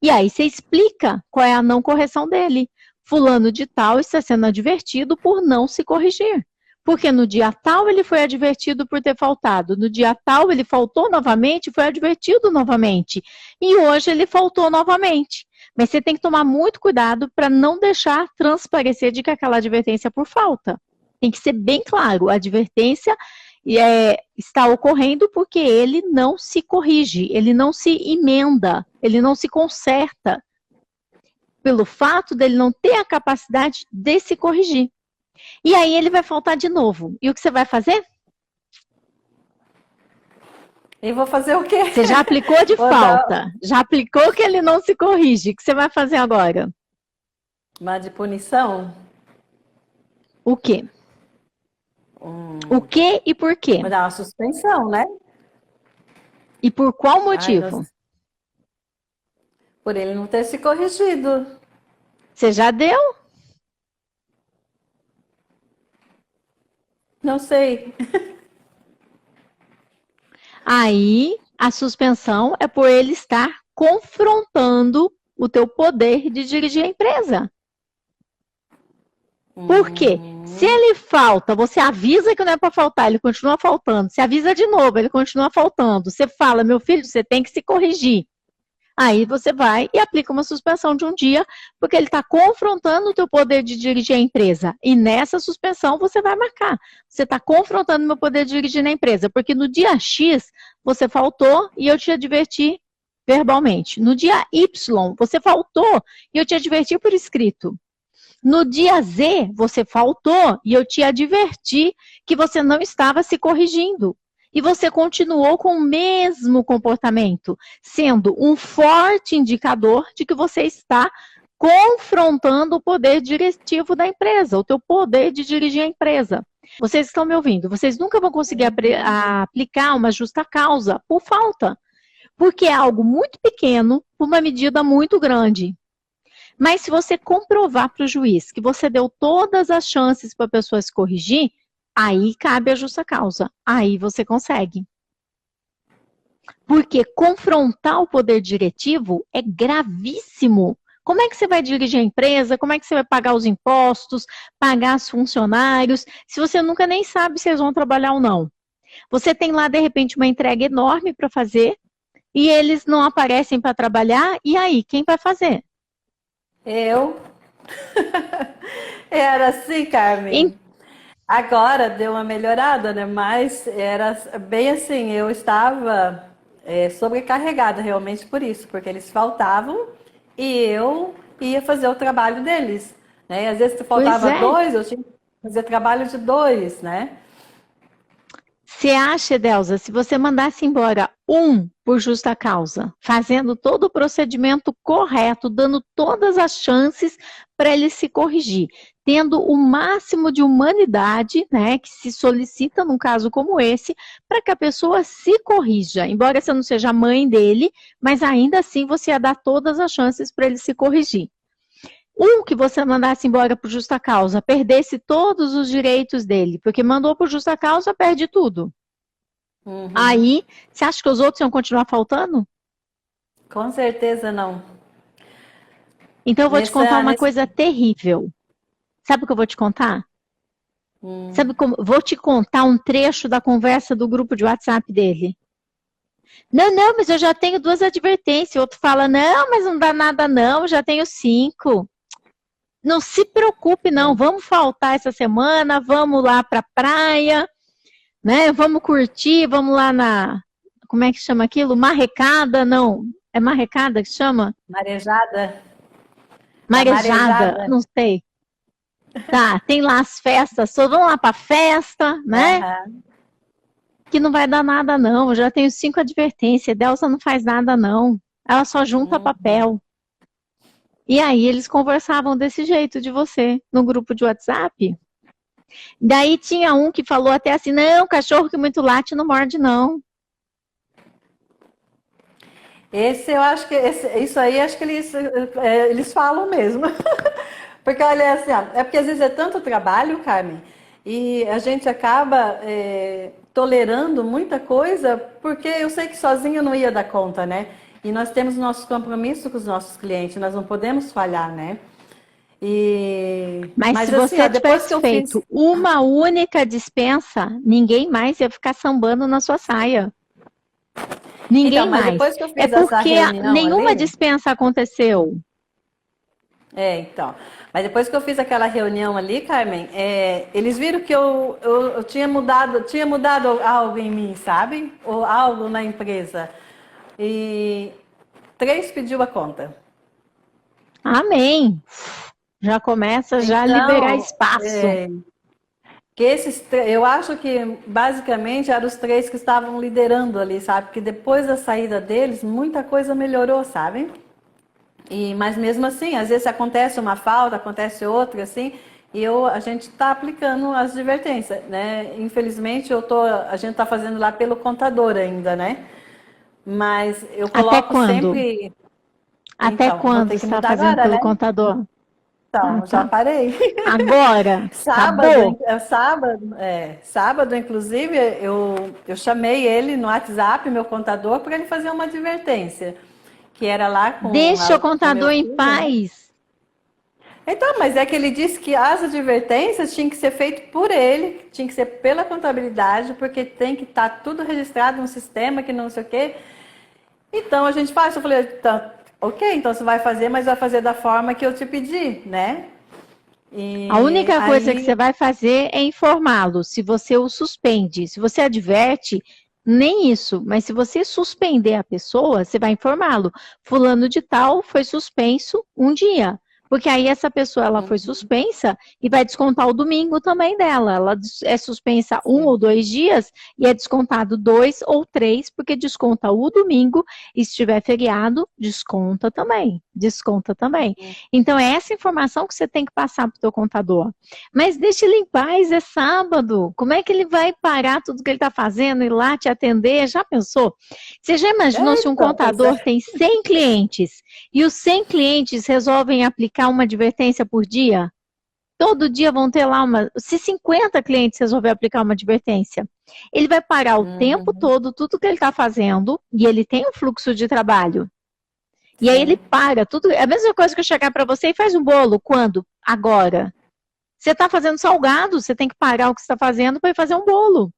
E aí você explica qual é a não correção dele. Fulano de tal está sendo advertido por não se corrigir. Porque no dia tal ele foi advertido por ter faltado. No dia tal ele faltou novamente e foi advertido novamente. E hoje ele faltou novamente. Mas você tem que tomar muito cuidado para não deixar transparecer de que aquela advertência é por falta. Tem que ser bem claro. A advertência está ocorrendo porque ele não se corrige, ele não se emenda, ele não se conserta, pelo fato dele não ter a capacidade de se corrigir. E aí ele vai faltar de novo. E o que você vai fazer? E vou fazer o quê? Você já aplicou de falta, já aplicou que ele não se corrige. O que você vai fazer agora? Uma de punição? O quê? O quê e por quê? Vou dar uma suspensão, né? E por qual motivo? Ai, por ele não ter se corrigido. Você já deu? Não sei. Aí, a suspensão é por ele estar confrontando o teu poder de dirigir a empresa. Por quê? Se ele falta, você avisa que não é para faltar, ele continua faltando. Você avisa de novo, ele continua faltando. Você fala, meu filho, você tem que se corrigir. Aí você vai e aplica uma suspensão de um dia, porque ele está confrontando o teu poder de dirigir a empresa. E nessa suspensão você vai marcar. Você está confrontando o meu poder de dirigir na empresa, porque no dia X você faltou e eu te adverti verbalmente. No dia Y você faltou e eu te adverti por escrito. No dia Z, você faltou e eu te adverti que você não estava se corrigindo. E você continuou com o mesmo comportamento, sendo um forte indicador de que você está confrontando o poder diretivo da empresa, o teu poder de dirigir a empresa. Vocês estão me ouvindo? Vocês nunca vão conseguir aplicar uma justa causa por falta, porque é algo muito pequeno por uma medida muito grande. Mas se você comprovar para o juiz que você deu todas as chances para a pessoa se corrigir, aí cabe a justa causa. Aí você consegue. Porque confrontar o poder diretivo é gravíssimo. Como é que você vai dirigir a empresa? Como é que você vai pagar os impostos, pagar os funcionários, se você nunca nem sabe se eles vão trabalhar ou não? Você tem lá, de repente, uma entrega enorme para fazer e eles não aparecem para trabalhar, e aí, quem vai fazer? Eu? Era assim, Carmen. Agora deu uma melhorada, né? Mas era bem assim, eu estava sobrecarregada realmente por isso, porque eles faltavam e eu ia fazer o trabalho deles, né? Às vezes faltava dois, eu tinha que fazer trabalho de dois, né? Você acha, Edelza, se você mandasse embora um por justa causa, fazendo todo o procedimento correto, dando todas as chances para ele se corrigir, tendo o máximo de humanidade, né, que se solicita num caso como esse, para que a pessoa se corrija, embora você não seja a mãe dele, mas ainda assim você ia dar todas as chances para ele se corrigir. Um que você mandasse embora por justa causa, perdesse todos os direitos dele, porque mandou por justa causa, perde tudo. Aí, você acha que os outros iam continuar faltando? Com certeza não. Então eu vou te contar uma coisa terrível. Sabe o que eu vou te contar? Sabe como? Vou te contar um trecho da conversa do grupo de WhatsApp dele. Não, mas eu já tenho 2 advertências. O outro fala, não, mas não dá nada não, já tenho 5. Não se preocupe, não. Vamos faltar essa semana, vamos lá para a praia, né? Vamos curtir, vamos lá na... Como é que chama aquilo? Marrecada? Não. É marrecada que chama? Marejada. Marejada, não sei. Tá, tem lá as festas, só vão lá para festa, né? Que não vai dar nada, não. Eu já tenho 5 advertências. Delsa não faz nada, não. Ela só junta papel. E aí eles conversavam desse jeito de você, no grupo de WhatsApp. Daí tinha um que falou até assim, não, cachorro que muito late não morde, não. Esse eu acho que, isso aí acho que eles falam mesmo. Porque olha assim, ó, é porque às vezes é tanto trabalho, Carmen, e a gente acaba tolerando muita coisa, porque eu sei que sozinha não ia dar conta, né? E nós temos nosso compromisso com os nossos clientes, nós não podemos falhar, né? Mas se você tivesse feito uma única dispensa, ninguém mais ia ficar sambando na sua saia. Ninguém mais. Depois que eu fiz é porque essa reunião nenhuma ali, dispensa aconteceu. Então. Mas depois que eu fiz aquela reunião ali, Carmen, eles viram que eu tinha mudado algo em mim, sabe? Ou algo na empresa. E 3 pediu a conta. Amém. Já começa já a liberar Então, espaço. eu acho que basicamente eram os 3 que estavam liderando ali, sabe? Porque depois da saída deles, muita coisa melhorou, sabe? Mas mesmo assim, às vezes acontece uma falta, acontece outra, assim, a gente está aplicando as advertências, né? Infelizmente, a gente está fazendo lá pelo contador ainda, né? Mas eu Até coloco quando? sempre. Até Então, vou quando ter que está mudar fazendo agora, pelo né? contador? Ah, Então, já tá. parei. Agora, Sábado, acabou. sábado, inclusive, eu chamei ele no WhatsApp, meu contador, para ele fazer uma advertência, que era lá Deixa o com meu contador em filho, né? paz. Então, mas é que ele disse que as advertências tinham que ser feitas por ele, tinha que ser pela contabilidade, porque tem que estar tudo registrado no sistema, que não sei o quê. Então a gente faz. Eu falei, tá, ok, então você vai fazer, mas vai fazer da forma que eu te pedi, né? A E única coisa que aí, você vai fazer é informá-lo. Se você o suspende, se você adverte, nem isso. Mas se você suspender a pessoa, você vai informá-lo. Fulano de tal foi suspenso um dia. Porque aí essa pessoa ela foi suspensa e vai descontar o domingo também dela. Ela é suspensa um sim. ou 2 dias e é descontado 2 ou 3, porque desconta o domingo. E se tiver feriado, desconta também. Desconta também. Então, é essa informação que você tem que passar para o teu contador. Mas deixa ele em paz, é sábado. Como é que ele vai parar tudo que ele está fazendo e ir lá te atender? Já pensou? Você já imaginou se um Então, pois contador é. tem 100 clientes e os 100 clientes resolvem aplicar uma advertência por dia? Todo dia vão ter lá uma. Se 50 clientes resolver aplicar uma advertência, ele vai parar o tempo Uhum, todo, tudo que ele está fazendo, e ele tem um fluxo de trabalho. E aí ele sim. para tudo. É a mesma coisa que eu chegar para você e faz um bolo. Quando? Agora. Você está fazendo salgado, você tem que parar o que você está fazendo para ir fazer um bolo.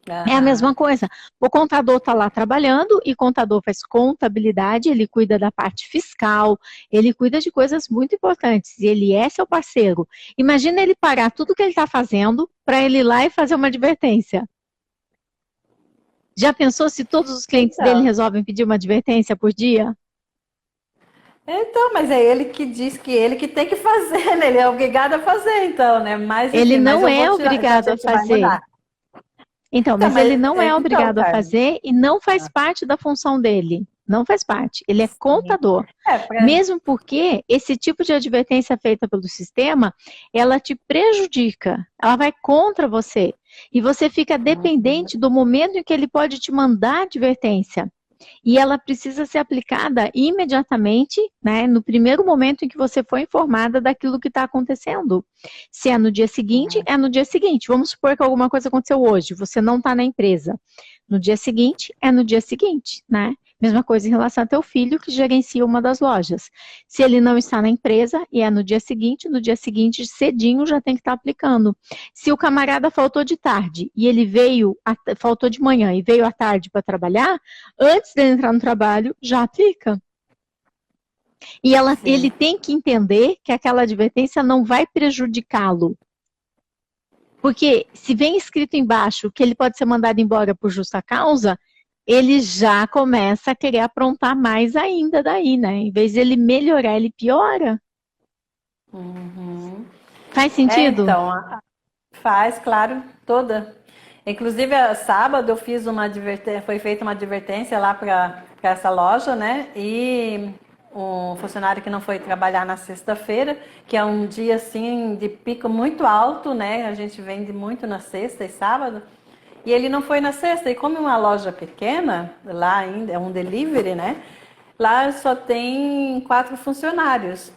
É a Aham. mesma coisa. O contador está lá trabalhando e o contador faz contabilidade, ele cuida da parte fiscal, ele cuida de coisas muito importantes e ele é seu parceiro. Imagina ele parar tudo que ele está fazendo para ele ir lá e fazer uma advertência. Já pensou se todos os clientes dele Então, resolvem pedir uma advertência por dia? mas é ele que diz que ele que tem que fazer, né? Ele é obrigado a fazer, então, né? Mas Ele enfim, mas não eu vou é tirar, então a obrigado a gente vai fazer. mudar. Então, Então, mas ele não é então, obrigado a Carmen. fazer e não faz parte da função dele. Não faz parte. Ele é Sim. contador. É, pra, Mesmo porque esse tipo de advertência feita pelo sistema, ela te prejudica, ela vai contra você. E você fica dependente do momento em que ele pode te mandar advertência. E ela precisa ser aplicada imediatamente, né, no primeiro momento em que você foi informada daquilo que está acontecendo. Se é no dia seguinte, é no dia seguinte. Vamos supor que alguma coisa aconteceu hoje, você não está na empresa. No dia seguinte, é no dia seguinte, né? Mesma coisa em relação ao teu filho que gerencia uma das lojas. Se ele não está na empresa e é no dia seguinte, cedinho já tem que estar aplicando. Se o camarada faltou de tarde e ele faltou de manhã e veio à tarde para trabalhar, antes de entrar no trabalho, já aplica. E ele sim. tem que entender que aquela advertência não vai prejudicá-lo. Porque se vem escrito embaixo que ele pode ser mandado embora por justa causa, ele já começa a querer aprontar mais ainda daí, né? Em vez de ele melhorar, ele piora. Uhum. Faz sentido? Então, faz, claro, toda. Inclusive, sábado eu fiz uma advertência, foi feita uma advertência lá para essa loja, né? E um funcionário que não foi trabalhar na sexta-feira, que é um dia assim de pico muito alto, né? A gente vende muito na sexta e sábado. E ele não foi na sexta. E como é uma loja pequena, lá ainda é um delivery, né? Lá só tem 4 funcionários.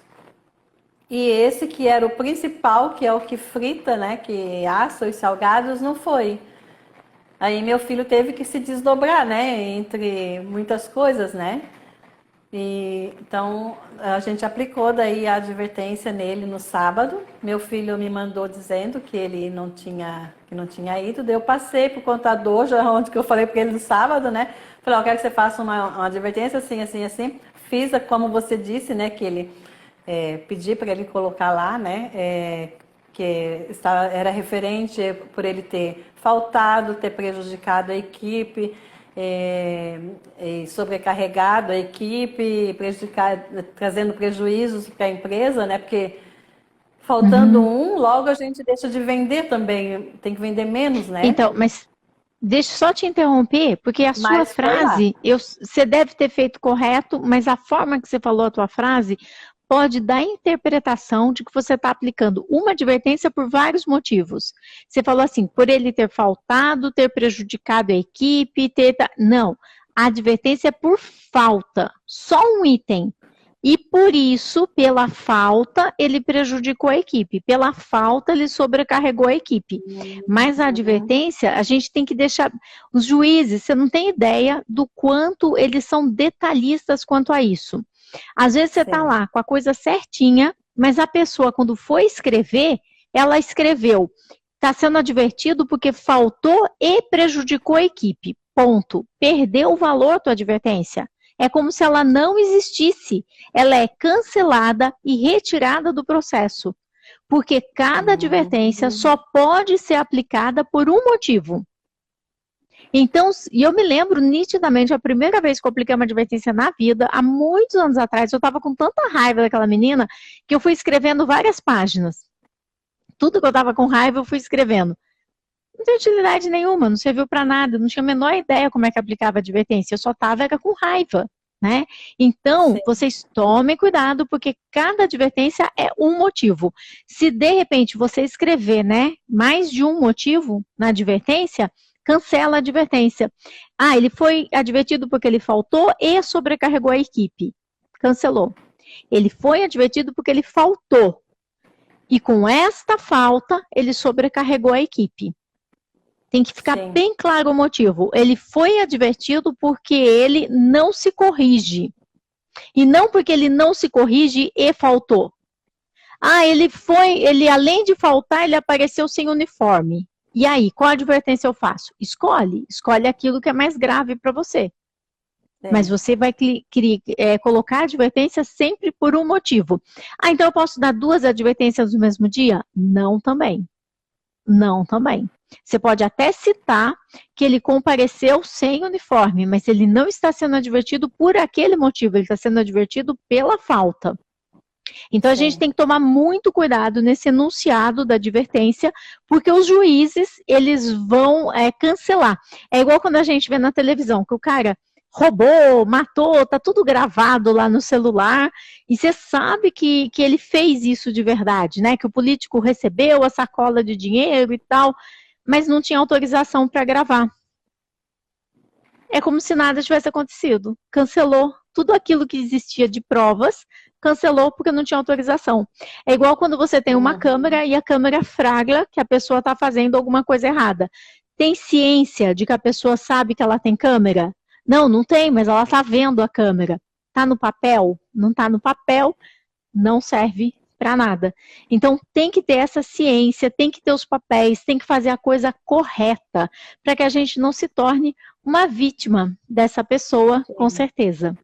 E esse que era o principal, que é o que frita, né? Que assa os salgados, não foi. Aí meu filho teve que se desdobrar, né? Entre muitas coisas, né? Então a gente aplicou daí a advertência nele no sábado. Meu filho me mandou dizendo que ele não tinha ido. Daí eu passei pro contador, já onde que eu falei para ele no sábado, né? Falei, eu quero que você faça uma advertência assim, assim, assim. Fiz como você disse, né? Que ele pedi para ele colocar lá, né, era referente por ele ter faltado, ter prejudicado a equipe, e sobrecarregado a equipe, trazendo prejuízos para a empresa, né, porque faltando Uhum. um, logo a gente deixa de vender também, tem que vender menos, né? Então, mas deixa eu só te interromper, porque a sua Mas foi lá. frase, você deve ter feito correto, mas a forma que você falou a tua frase pode dar a interpretação de que você está aplicando uma advertência por vários motivos. Você falou assim, por ele ter faltado, ter prejudicado a equipe, Não, a advertência é por falta, só um item. E por isso, pela falta, ele prejudicou a equipe. Pela falta, ele sobrecarregou a equipe. Mas a advertência, a gente tem que deixar. Os juízes, você não tem ideia do quanto eles são detalhistas quanto a isso. Às vezes você está Sim. lá com a coisa certinha, mas a pessoa, quando foi escrever, ela escreveu. Está sendo advertido porque faltou e prejudicou a equipe. Ponto. Perdeu o valor da tua advertência. É como se ela não existisse. Ela é cancelada e retirada do processo. Porque cada advertência só pode ser aplicada por um motivo. Então, e eu me lembro nitidamente, a primeira vez que eu apliquei uma advertência na vida, há muitos anos atrás, eu estava com tanta raiva daquela menina, que eu fui escrevendo várias páginas. Tudo que eu estava com raiva, eu fui escrevendo. Não tem utilidade nenhuma, não serviu para nada, não tinha a menor ideia como é que aplicava a advertência, eu só estava com raiva, né? Então, Sim. vocês tomem cuidado, porque cada advertência é um motivo. Se de repente você escrever, né, mais de um motivo na advertência, cancela a advertência. Ah, ele foi advertido porque ele faltou e sobrecarregou a equipe. Cancelou. Ele foi advertido porque ele faltou. E com esta falta, ele sobrecarregou a equipe. Tem que ficar Sim. bem claro o motivo. Ele foi advertido porque ele não se corrige. E não porque ele não se corrige e faltou. Ah, ele além de faltar, ele apareceu sem uniforme. E aí, qual advertência eu faço? Escolhe aquilo que é mais grave para você. Sim. Mas você vai colocar a advertência sempre por um motivo. Ah, então eu posso dar 2 advertências no mesmo dia? Não também. Não também. Você pode até citar que ele compareceu sem uniforme, mas ele não está sendo advertido por aquele motivo, ele está sendo advertido pela falta. Então, a gente tem que tomar muito cuidado nesse enunciado da advertência, porque os juízes, eles vão cancelar. É igual quando a gente vê na televisão, que o cara roubou, matou, tá tudo gravado lá no celular, e você sabe que ele fez isso de verdade, né? Que o político recebeu a sacola de dinheiro e tal, mas não tinha autorização para gravar. É como se nada tivesse acontecido. Cancelou tudo aquilo que existia de provas, cancelou porque não tinha autorização. É igual quando você tem uma câmera e a câmera flagra que a pessoa está fazendo alguma coisa errada. Tem ciência de que a pessoa sabe que ela tem câmera? Não, não tem, mas ela está vendo a câmera. Está no papel? Não está no papel, não serve para nada. Então tem que ter essa ciência, tem que ter os papéis, tem que fazer a coisa correta, para que a gente não se torne uma vítima dessa pessoa, com certeza.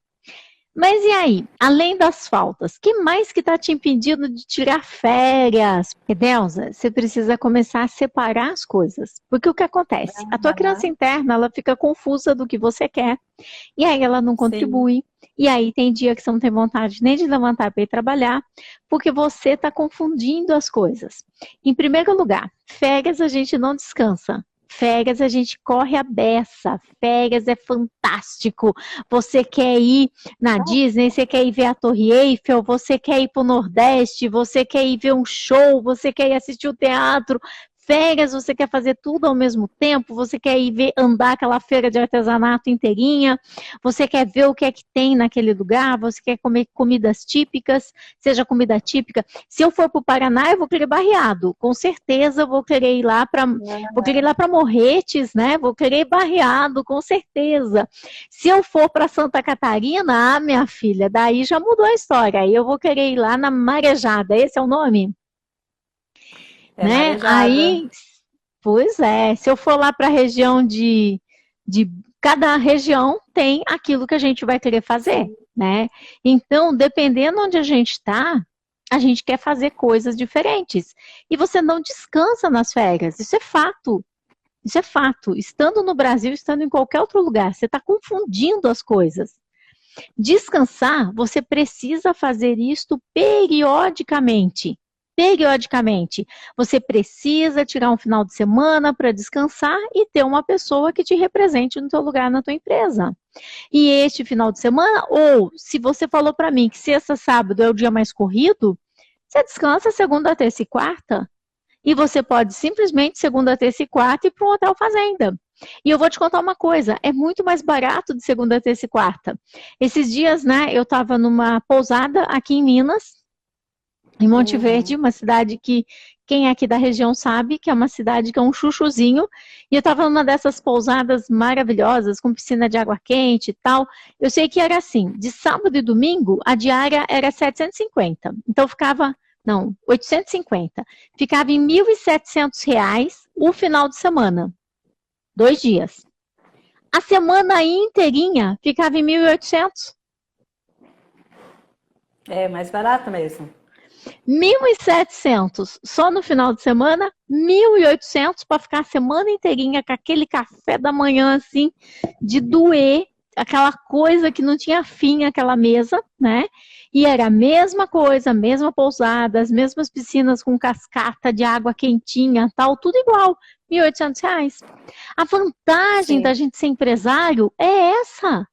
Mas e aí, além das faltas, que mais que está te impedindo de tirar férias? Delza, você precisa começar a separar as coisas. Porque o que acontece? A tua criança interna, ela fica confusa do que você quer. E aí ela não contribui. Sim. E aí tem dia que você não tem vontade nem de levantar para ir trabalhar, porque você está confundindo as coisas. Em primeiro lugar, férias a gente não descansa. Férias a gente corre a beça, férias é fantástico. Você quer ir na Disney, você quer ir ver a Torre Eiffel, você quer ir para o Nordeste, você quer ir ver um show, você quer ir assistir o teatro. Férias, você quer fazer tudo ao mesmo tempo, você quer ir ver, andar aquela feira de artesanato inteirinha, você quer ver o que é que tem naquele lugar, você quer comer comidas típicas, seja comida típica. Se eu for para o Paraná, eu vou querer barreado, com certeza vou querer ir lá para Morretes, né? Vou querer ir barreado, com certeza. Se eu for para Santa Catarina, minha filha, daí já mudou a história, aí eu vou querer ir lá na Marejada, esse é o nome? Né? Aí, pois é, se eu for lá para a região de cada região tem aquilo que a gente vai querer fazer, né? Então, dependendo onde a gente está, a gente quer fazer coisas diferentes. E você não descansa nas férias, isso é fato. Isso é fato. Estando no Brasil, estando em qualquer outro lugar, você está confundindo as coisas. Descansar, você precisa fazer isto periodicamente. Periodicamente. Você precisa tirar um final de semana para descansar e ter uma pessoa que te represente no teu lugar na tua empresa. E este final de semana, ou se você falou para mim que sexta, sábado é o dia mais corrido, você descansa segunda, terça e quarta. E você pode simplesmente segunda, terça e quarta ir para um hotel fazenda. E eu vou te contar uma coisa, é muito mais barato de segunda, terça e quarta. Esses dias, né, eu estava numa pousada aqui em Minas, em Monte Verde, uma cidade que quem é aqui da região sabe que é uma cidade que é um chuchuzinho, e eu estava numa dessas pousadas maravilhosas, com piscina de água quente e tal. Eu sei que era assim, de sábado e domingo, a diária era 750, então ficava, não, 850, ficava em R$ 1.700 o final de semana, 2 dias. A semana inteirinha ficava em 1.800. É mais barato mesmo. 1.700 só no final de semana, 1.800 para ficar a semana inteirinha com aquele café da manhã assim, de doer, aquela coisa que não tinha fim, aquela mesa, né? E era a mesma coisa, a mesma pousada, as mesmas piscinas com cascata de água quentinha, tal, tudo igual, R$ 1.800. A vantagem da gente ser empresário é essa.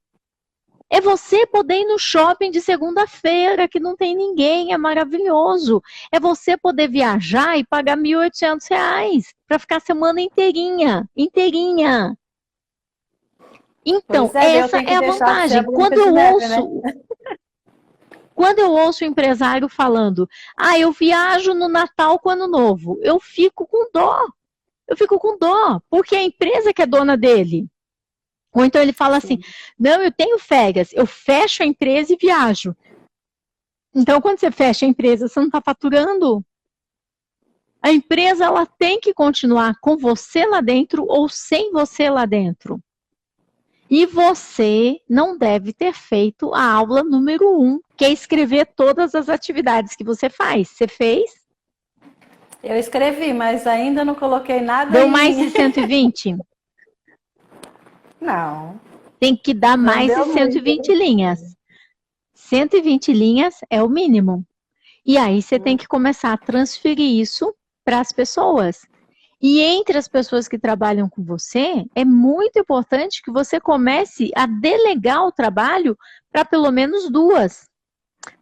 É você poder ir no shopping de segunda-feira, que não tem ninguém, é maravilhoso. É você poder viajar e pagar R$ 1.800 para ficar a semana inteirinha, inteirinha. Então, essa é a vantagem. Quando eu ouço o empresário falando, eu viajo no Natal com Ano Novo, eu fico com dó. Eu fico com dó, porque é a empresa que é dona dele. Ou então ele fala assim, não, eu tenho férias, eu fecho a empresa e viajo. Então, quando você fecha a empresa, você não está faturando. A empresa, ela tem que continuar com você lá dentro ou sem você lá dentro. E você não deve ter feito a aula número 1, que é escrever todas as atividades que você faz. Você fez? Eu escrevi, mas ainda não coloquei nada. Deu mais de 120? Não. Tem que dar mais de 120 linhas. 120 linhas é o mínimo. E aí você tem que começar a transferir isso para as pessoas. E entre as pessoas que trabalham com você, é muito importante que você comece a delegar o trabalho para pelo menos 2.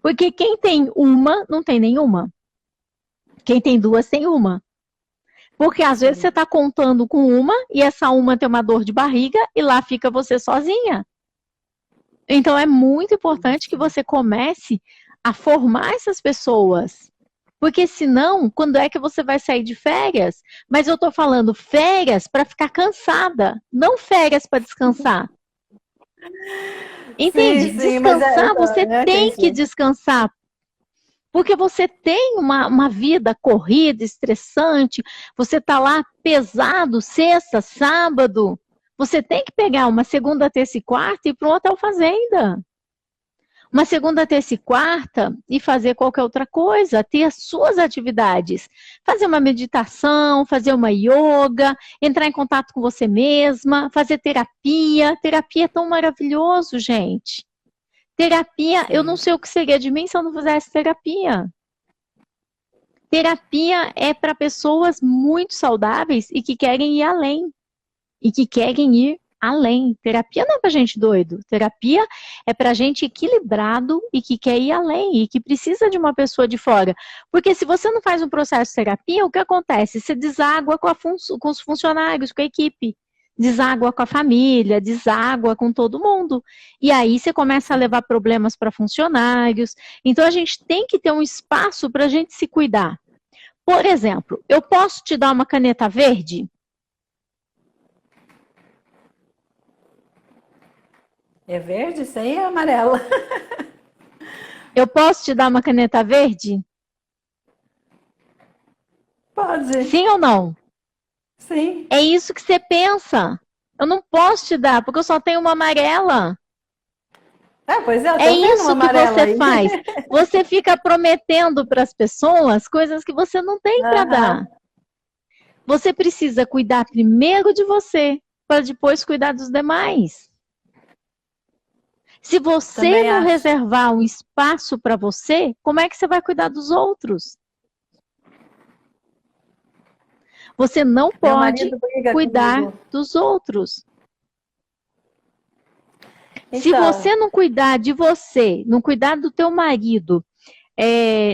Porque quem tem uma, não tem nenhuma. Quem tem 2, tem uma. Porque às vezes você está contando com uma e essa uma tem uma dor de barriga e lá fica você sozinha. Então é muito importante que você comece a formar essas pessoas. Porque senão, quando é que você vai sair de férias? Mas eu estou falando férias para ficar cansada, não férias para descansar. Entende? Descansar, você tem que descansar. Porque você tem uma vida corrida, estressante, você está lá pesado, sexta, sábado. Você tem que pegar uma segunda, terça e quarta e ir para um hotel fazenda. Uma segunda, terça e quarta e fazer qualquer outra coisa, ter as suas atividades. Fazer uma meditação, fazer uma yoga, entrar em contato com você mesma, fazer terapia. Terapia é tão maravilhoso, gente. Terapia, eu não sei o que seria de mim se eu não fizesse terapia. Terapia é para pessoas muito saudáveis e que querem ir além. E que querem ir além. Terapia não é para gente doido. Terapia é para gente equilibrado e que quer ir além e que precisa de uma pessoa de fora. Porque se você não faz um processo de terapia, o que acontece? Você deságua com os funcionários, com a equipe. Deságua com a família, deságua com todo mundo. E aí você começa a levar problemas para funcionários. Então a gente tem que ter um espaço para a gente se cuidar. Por exemplo, eu posso te dar uma caneta verde? É verde? Isso aí é amarela. Eu posso te dar uma caneta verde? Pode. Sim ou não? Sim. É isso que você pensa. Eu não posso te dar, porque eu só tenho uma amarela. Ah, pois é, eu É tô vendo uma isso que amarela você aí. faz. Você fica prometendo para as pessoas coisas que você não tem para dar. Aham, Você precisa cuidar primeiro de você, para depois cuidar dos demais. Se você também não acho. reservar um espaço para você, como é que você vai cuidar dos outros? Você não Meu pode marido briga cuidar comigo. dos outros. Se Então, você não cuidar de você, não cuidar do teu marido,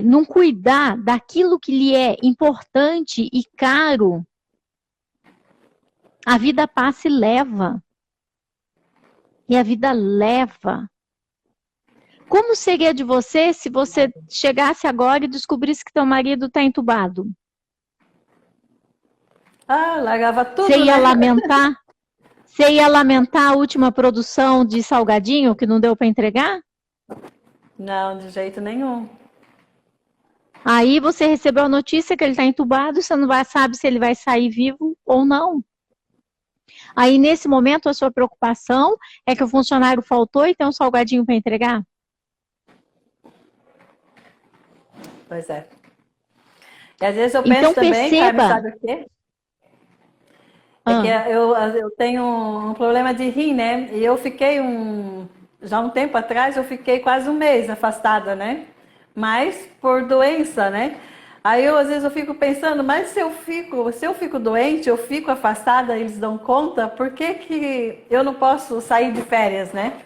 não cuidar daquilo que lhe é importante e caro, a vida passa e leva. E a vida leva. Como seria de você se você chegasse agora e descobrisse que teu marido está entubado? largava Você tudo, ia né? lamentar? Você ia lamentar a última produção de salgadinho que não deu para entregar? Não, de jeito nenhum. Aí você recebeu a notícia que ele está entubado, você não sabe se ele vai sair vivo ou não. Aí nesse momento a sua preocupação é que o funcionário faltou e tem um salgadinho para entregar? Pois é. E às vezes eu penso Então também, Carmen, perceba. sabe o quê? É que Ah, eu tenho um problema de rim, né? E eu fiquei já um tempo atrás, eu fiquei quase um mês afastada, né? Mas por doença, né? Aí eu, às vezes eu fico pensando, mas se eu fico doente, eu fico afastada, eles dão conta, por que que eu não posso sair de férias, né?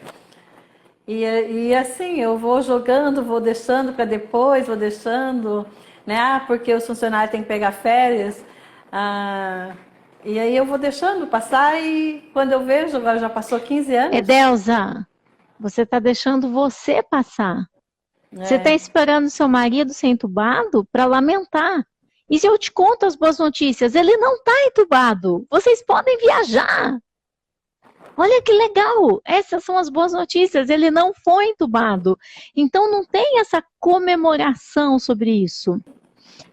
E assim, eu vou jogando, vou deixando para depois, vou deixando, né? Ah, porque os funcionários têm que pegar férias. Ah, e aí eu vou deixando passar e quando eu vejo, agora já passou 15 anos. Edelza, você está deixando você passar. Você está É, esperando seu marido ser entubado para lamentar. E se eu te conto as boas notícias, ele não está entubado. Vocês podem viajar. Olha que legal! Essas são as boas notícias. Ele não foi entubado. Então não tem essa comemoração sobre isso.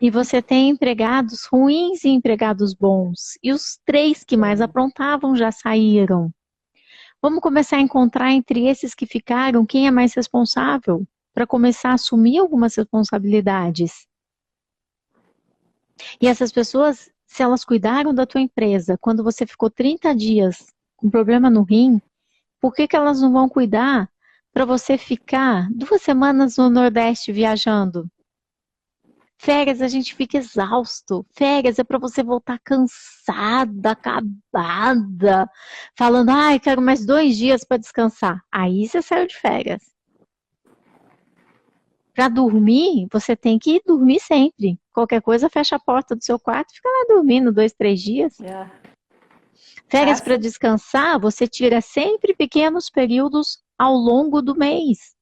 E você tem empregados ruins e empregados bons. E os 3 que mais aprontavam já saíram. Vamos começar a encontrar entre esses que ficaram quem é mais responsável, para começar a assumir algumas responsabilidades. E essas pessoas, se elas cuidaram da tua empresa, quando você ficou 30 dias com problema no rim, por que que elas não vão cuidar para você ficar 2 semanas no Nordeste viajando? Férias a gente fica exausto. Férias é para você voltar cansada, acabada, falando, ai, quero mais 2 dias para descansar. Aí você saiu de férias. Para dormir, você tem que dormir sempre. Qualquer coisa, fecha a porta do seu quarto e fica lá dormindo 2, 3 dias. é, Férias para assim, descansar, você tira sempre pequenos períodos ao longo do mês.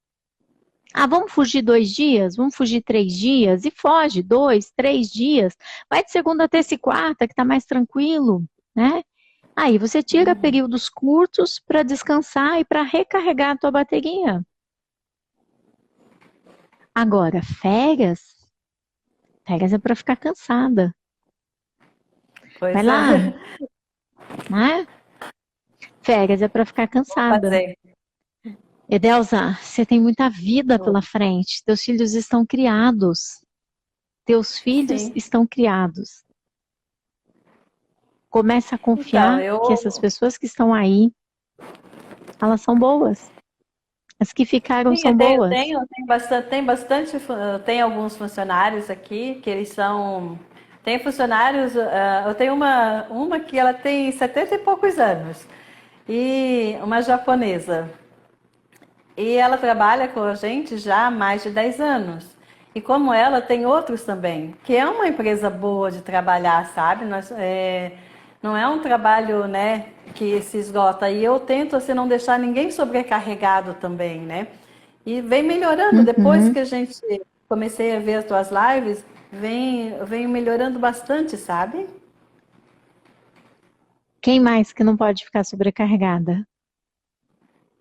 Ah, vamos fugir 2 dias? Vamos fugir 3 dias? E foge 2, 3 dias. Vai de segunda, terça e quarta, que está mais tranquilo, né? Aí você tira períodos curtos para descansar e para recarregar a tua bateria. Agora, férias é para ficar cansada. Vai pois lá, é, né? Férias é para ficar vou cansada. fazer. Edelza, você tem muita vida pela frente. Teus filhos estão criados. Teus filhos Sim. estão criados. Começa a Então, confiar que essas pessoas que estão aí, elas são boas. As que ficaram sim, eu são tenho, boas. tenho, tenho bastante, tem alguns funcionários aqui que eles são, tem funcionários, eu tenho uma que ela tem 70 e poucos anos e uma japonesa. E ela trabalha com a gente já há mais de 10 anos. E como ela, tem outros também, que é uma empresa boa de trabalhar, sabe? Não é um trabalho, né, que se esgota. E eu tento, assim, não deixar ninguém sobrecarregado também, né? E vem melhorando. Depois Uhum. que a gente comecei a ver as tuas lives, vem melhorando bastante, sabe? Quem mais que não pode ficar sobrecarregada?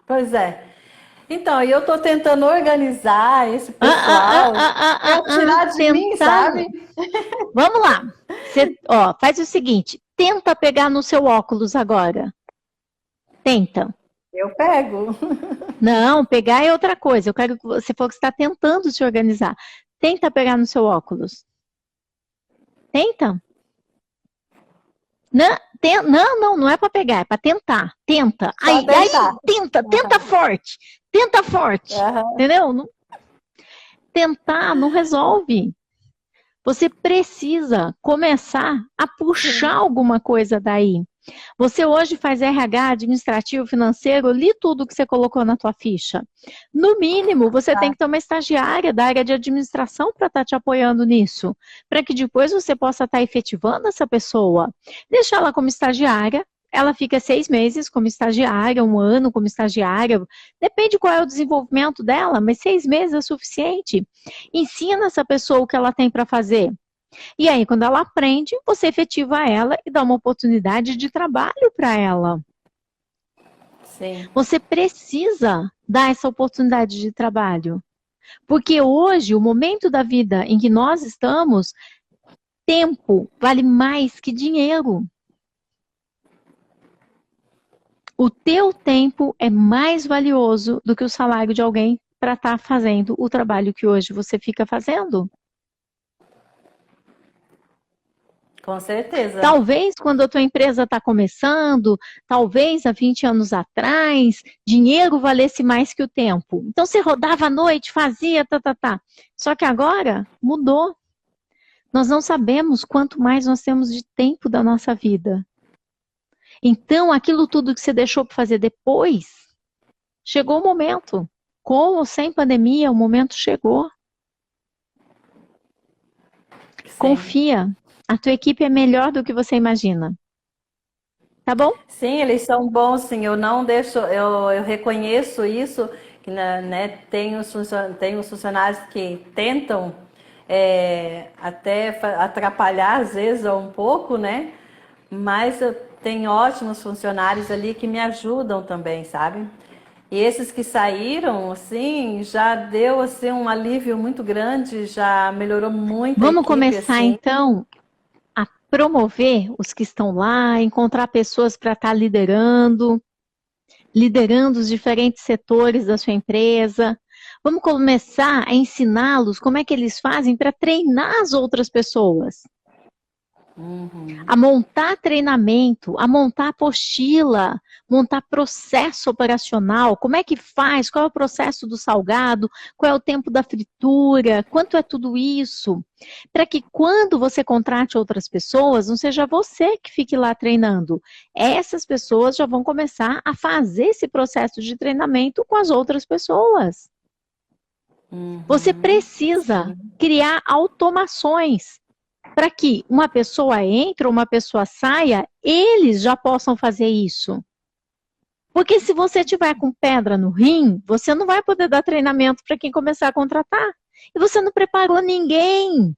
Pois é. Então, e eu estou tentando organizar esse pessoal para tirar de mim, Tentando. sabe? Vamos lá. Você, ó, faz o seguinte, tenta pegar no seu óculos agora. Tenta. Eu pego. Não, pegar é outra coisa. Eu quero que você for que está tentando se organizar. Tenta pegar no seu óculos. Tenta. Não, não é para pegar, é para tentar. Tenta. Só Aí, tentar. tenta forte. Tenta forte. Aham. Entendeu? Tentar não resolve. Você precisa começar a puxar Sim. alguma coisa daí. Você hoje faz RH, administrativo, financeiro, li tudo que você colocou na tua ficha. No mínimo, você tem Tá. que ter uma estagiária da área de administração para estar te apoiando nisso, para que depois você possa estar efetivando essa pessoa. Deixa ela como estagiária, ela fica 6 meses como estagiária, 1 ano como estagiária, depende qual é o desenvolvimento dela, mas 6 meses é suficiente. Ensina essa pessoa o que ela tem para fazer. E aí, quando ela aprende, você efetiva ela e dá uma oportunidade de trabalho para ela. Sim. Você precisa dar essa oportunidade de trabalho. Porque hoje, o momento da vida em que nós estamos, tempo vale mais que dinheiro. O teu tempo é mais valioso do que o salário de alguém para estar fazendo o trabalho que hoje você fica fazendo. Com certeza. Talvez quando a tua empresa está começando, talvez há 20 anos atrás, dinheiro valesse mais que o tempo. Então você rodava à noite, fazia, tá. Só que agora mudou. Nós não sabemos quanto mais nós temos de tempo da nossa vida. Então, aquilo tudo que você deixou para fazer depois, chegou o momento. Com ou sem pandemia, o momento chegou. Sim. Confia. A tua equipe é melhor do que você imagina. Tá bom? Sim, eles são bons, sim. Eu não deixo, eu reconheço isso, que tem os funcionários que tentam até atrapalhar, às vezes, um pouco, né? Mas eu tenho ótimos funcionários ali que me ajudam também, sabe? E esses que saíram, assim, já deu assim um alívio muito grande, já melhorou muito a Vamos equipe, começar assim. então a promover os que estão lá, encontrar pessoas para estar liderando os diferentes setores da sua empresa. Vamos começar a ensiná-los como é que eles fazem para treinar as outras pessoas. A montar treinamento, a montar apostila, montar processo operacional, como é que faz, qual é o processo do salgado, qual é o tempo da fritura, quanto é tudo isso, para que quando você contrate outras pessoas, não seja você que fique lá treinando. Essas pessoas já vão começar a fazer esse processo de treinamento com as outras pessoas. Você precisa Sim. criar automações para que uma pessoa entre ou uma pessoa saia, eles já possam fazer isso. Porque se você tiver com pedra no rim, você não vai poder dar treinamento para quem começar a contratar. E você não preparou ninguém.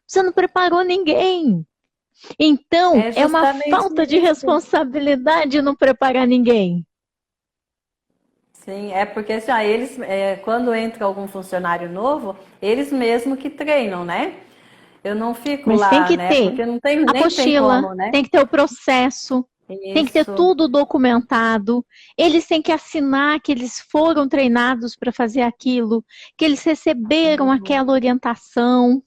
Você não preparou ninguém. Então, É é uma justamente falta de isso. responsabilidade não preparar ninguém. Sim, é porque assim, ó, quando entra algum funcionário novo, eles mesmo que treinam, né? Eu não fico Mas tem lá, que né? ter Porque não tem, nem tem apostila, como, né? tem que ter o processo, tem que ter Isso. tudo documentado. Eles têm que assinar que eles foram treinados para fazer aquilo, que eles receberam aquela orientação.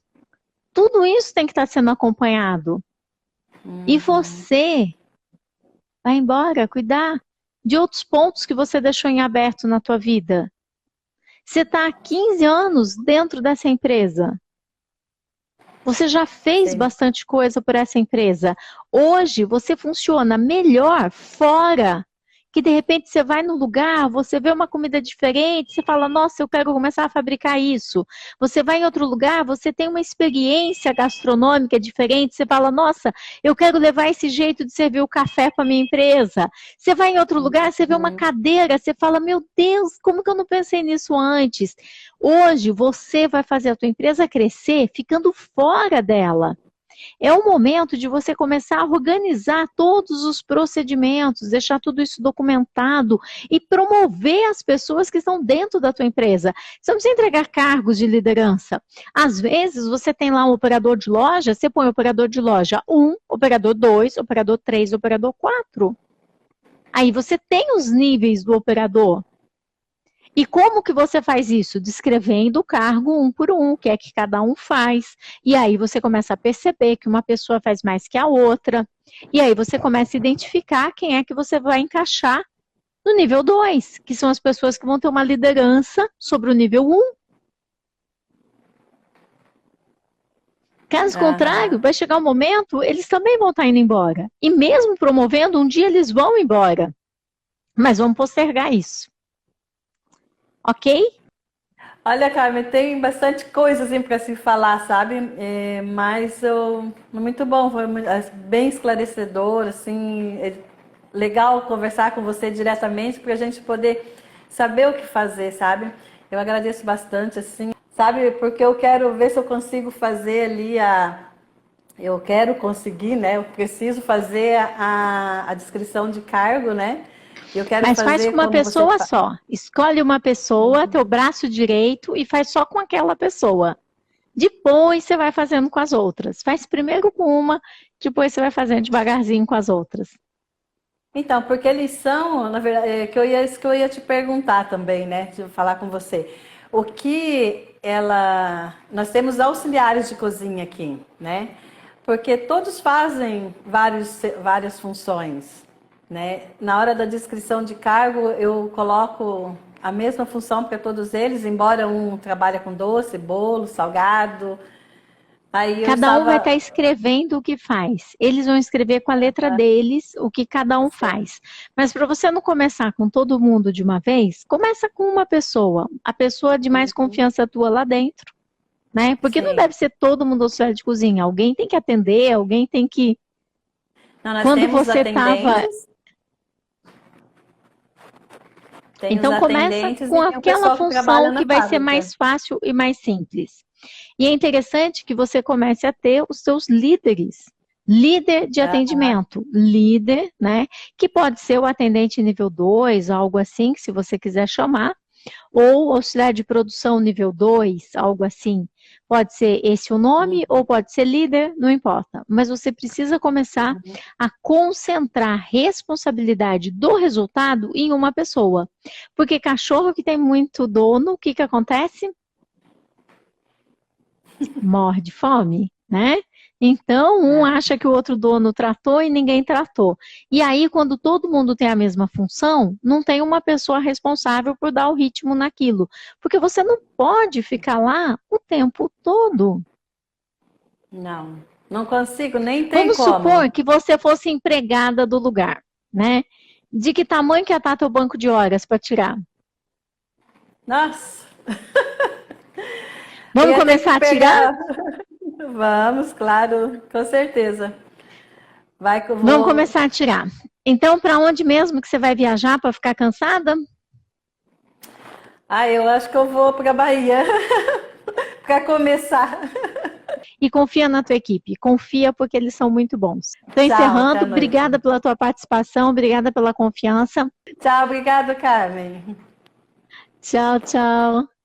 Tudo isso tem que estar sendo acompanhado. E você vai embora cuidar de outros pontos que você deixou em aberto na tua vida. Você está há 15 anos dentro dessa empresa. Você já fez Sim. bastante coisa por essa empresa. Hoje você funciona melhor fora. Que de repente você vai no lugar, você vê uma comida diferente, você fala, nossa, eu quero começar a fabricar isso. Você vai em outro lugar, você tem uma experiência gastronômica diferente, você fala, nossa, eu quero levar esse jeito de servir o café para minha empresa. Você vai em outro lugar, você vê uma Hum. cadeira, você fala, meu Deus, como que eu não pensei nisso antes? Hoje você vai fazer a tua empresa crescer ficando fora dela. É o momento de você começar a organizar todos os procedimentos, deixar tudo isso documentado e promover as pessoas que estão dentro da tua empresa. Você não precisa entregar cargos de liderança. Às vezes você tem lá um operador de loja, você põe operador de loja 1, operador 2, operador 3, operador 4. Aí você tem os níveis do operador. E como que você faz isso? Descrevendo o cargo um por um, o que é que cada um faz. E aí você começa a perceber que uma pessoa faz mais que a outra. E aí você começa a identificar quem é que você vai encaixar no nível 2, que são as pessoas que vão ter uma liderança sobre o nível 1. Caso contrário, Aham. vai chegar um momento, eles também vão estar indo embora. E mesmo promovendo, um dia eles vão embora. Mas vamos postergar isso. Ok? Olha, Carmen, tem bastante coisa assim para se falar, sabe? Mas muito bom, foi bem esclarecedor, assim, legal conversar com você diretamente para a gente poder saber o que fazer, sabe? Eu agradeço bastante, assim, sabe? Porque eu quero ver se eu consigo fazer ali eu quero conseguir, né? Eu preciso fazer a descrição de cargo, né? Eu quero Mas faz com fazer uma como você pessoa faz. só. Escolhe uma pessoa, teu braço direito, e faz só com aquela pessoa. Depois você vai fazendo com as outras. Faz primeiro com uma, depois você vai fazendo devagarzinho com as outras. Então, porque eles são, na verdade, isso que eu ia te perguntar também, né? De falar com você. O que nós temos auxiliares de cozinha aqui, né? Porque todos fazem várias funções, né? Na hora da descrição de cargo, eu coloco a mesma função para todos eles, embora um trabalhe com doce, bolo, salgado. Aí eu Cada um vai estar estava, escrevendo o que faz. Eles vão escrever com a letra deles o que cada um faz. Mas para você não começar com todo mundo de uma vez, começa com uma pessoa, a pessoa de mais confiança tua lá dentro, né? Porque não sim. deve ser todo mundo auxiliar de cozinha. Alguém tem que atender, alguém tem que. Não, nós Quando temos você estava. atendentes. Tem os Então começa atendentes com e tem o aquela pessoal que trabalha função na que vai ser fábrica. mais fácil e mais simples. E é interessante que você comece a ter os seus líderes. Líder de Ah, atendimento, líder, né? Que pode ser o atendente nível 2, algo assim, se você quiser chamar, ou auxiliar de produção nível 2, algo assim. Pode ser esse o nome, ou pode ser líder, não importa. Mas você precisa começar a concentrar a responsabilidade do resultado em uma pessoa. Porque cachorro que tem muito dono, o que que acontece? Morre de fome, né? Então, um ah, acha que o outro dono tratou e ninguém tratou. E aí, quando todo mundo tem a mesma função, não tem uma pessoa responsável por dar o ritmo naquilo. Porque você não pode ficar lá o tempo todo. não, não consigo, nem tem Vamos supor como. que você fosse empregada do lugar, né? De que tamanho que está teu banco de horas para tirar? Nossa, eu Vamos ia ter que começar a tirar? pegar. Vamos, claro, com certeza. Vai que eu Vamos vou. começar a tirar. Então, para onde mesmo que você vai viajar para ficar cansada? Ah, eu acho que eu vou para a Bahia para começar. E confia na tua equipe. Confia porque eles são muito bons. Estou Tchau, até encerrando. a noite. Obrigada pela tua participação. Obrigada pela confiança. Tchau, obrigado, Carmen. Tchau, tchau.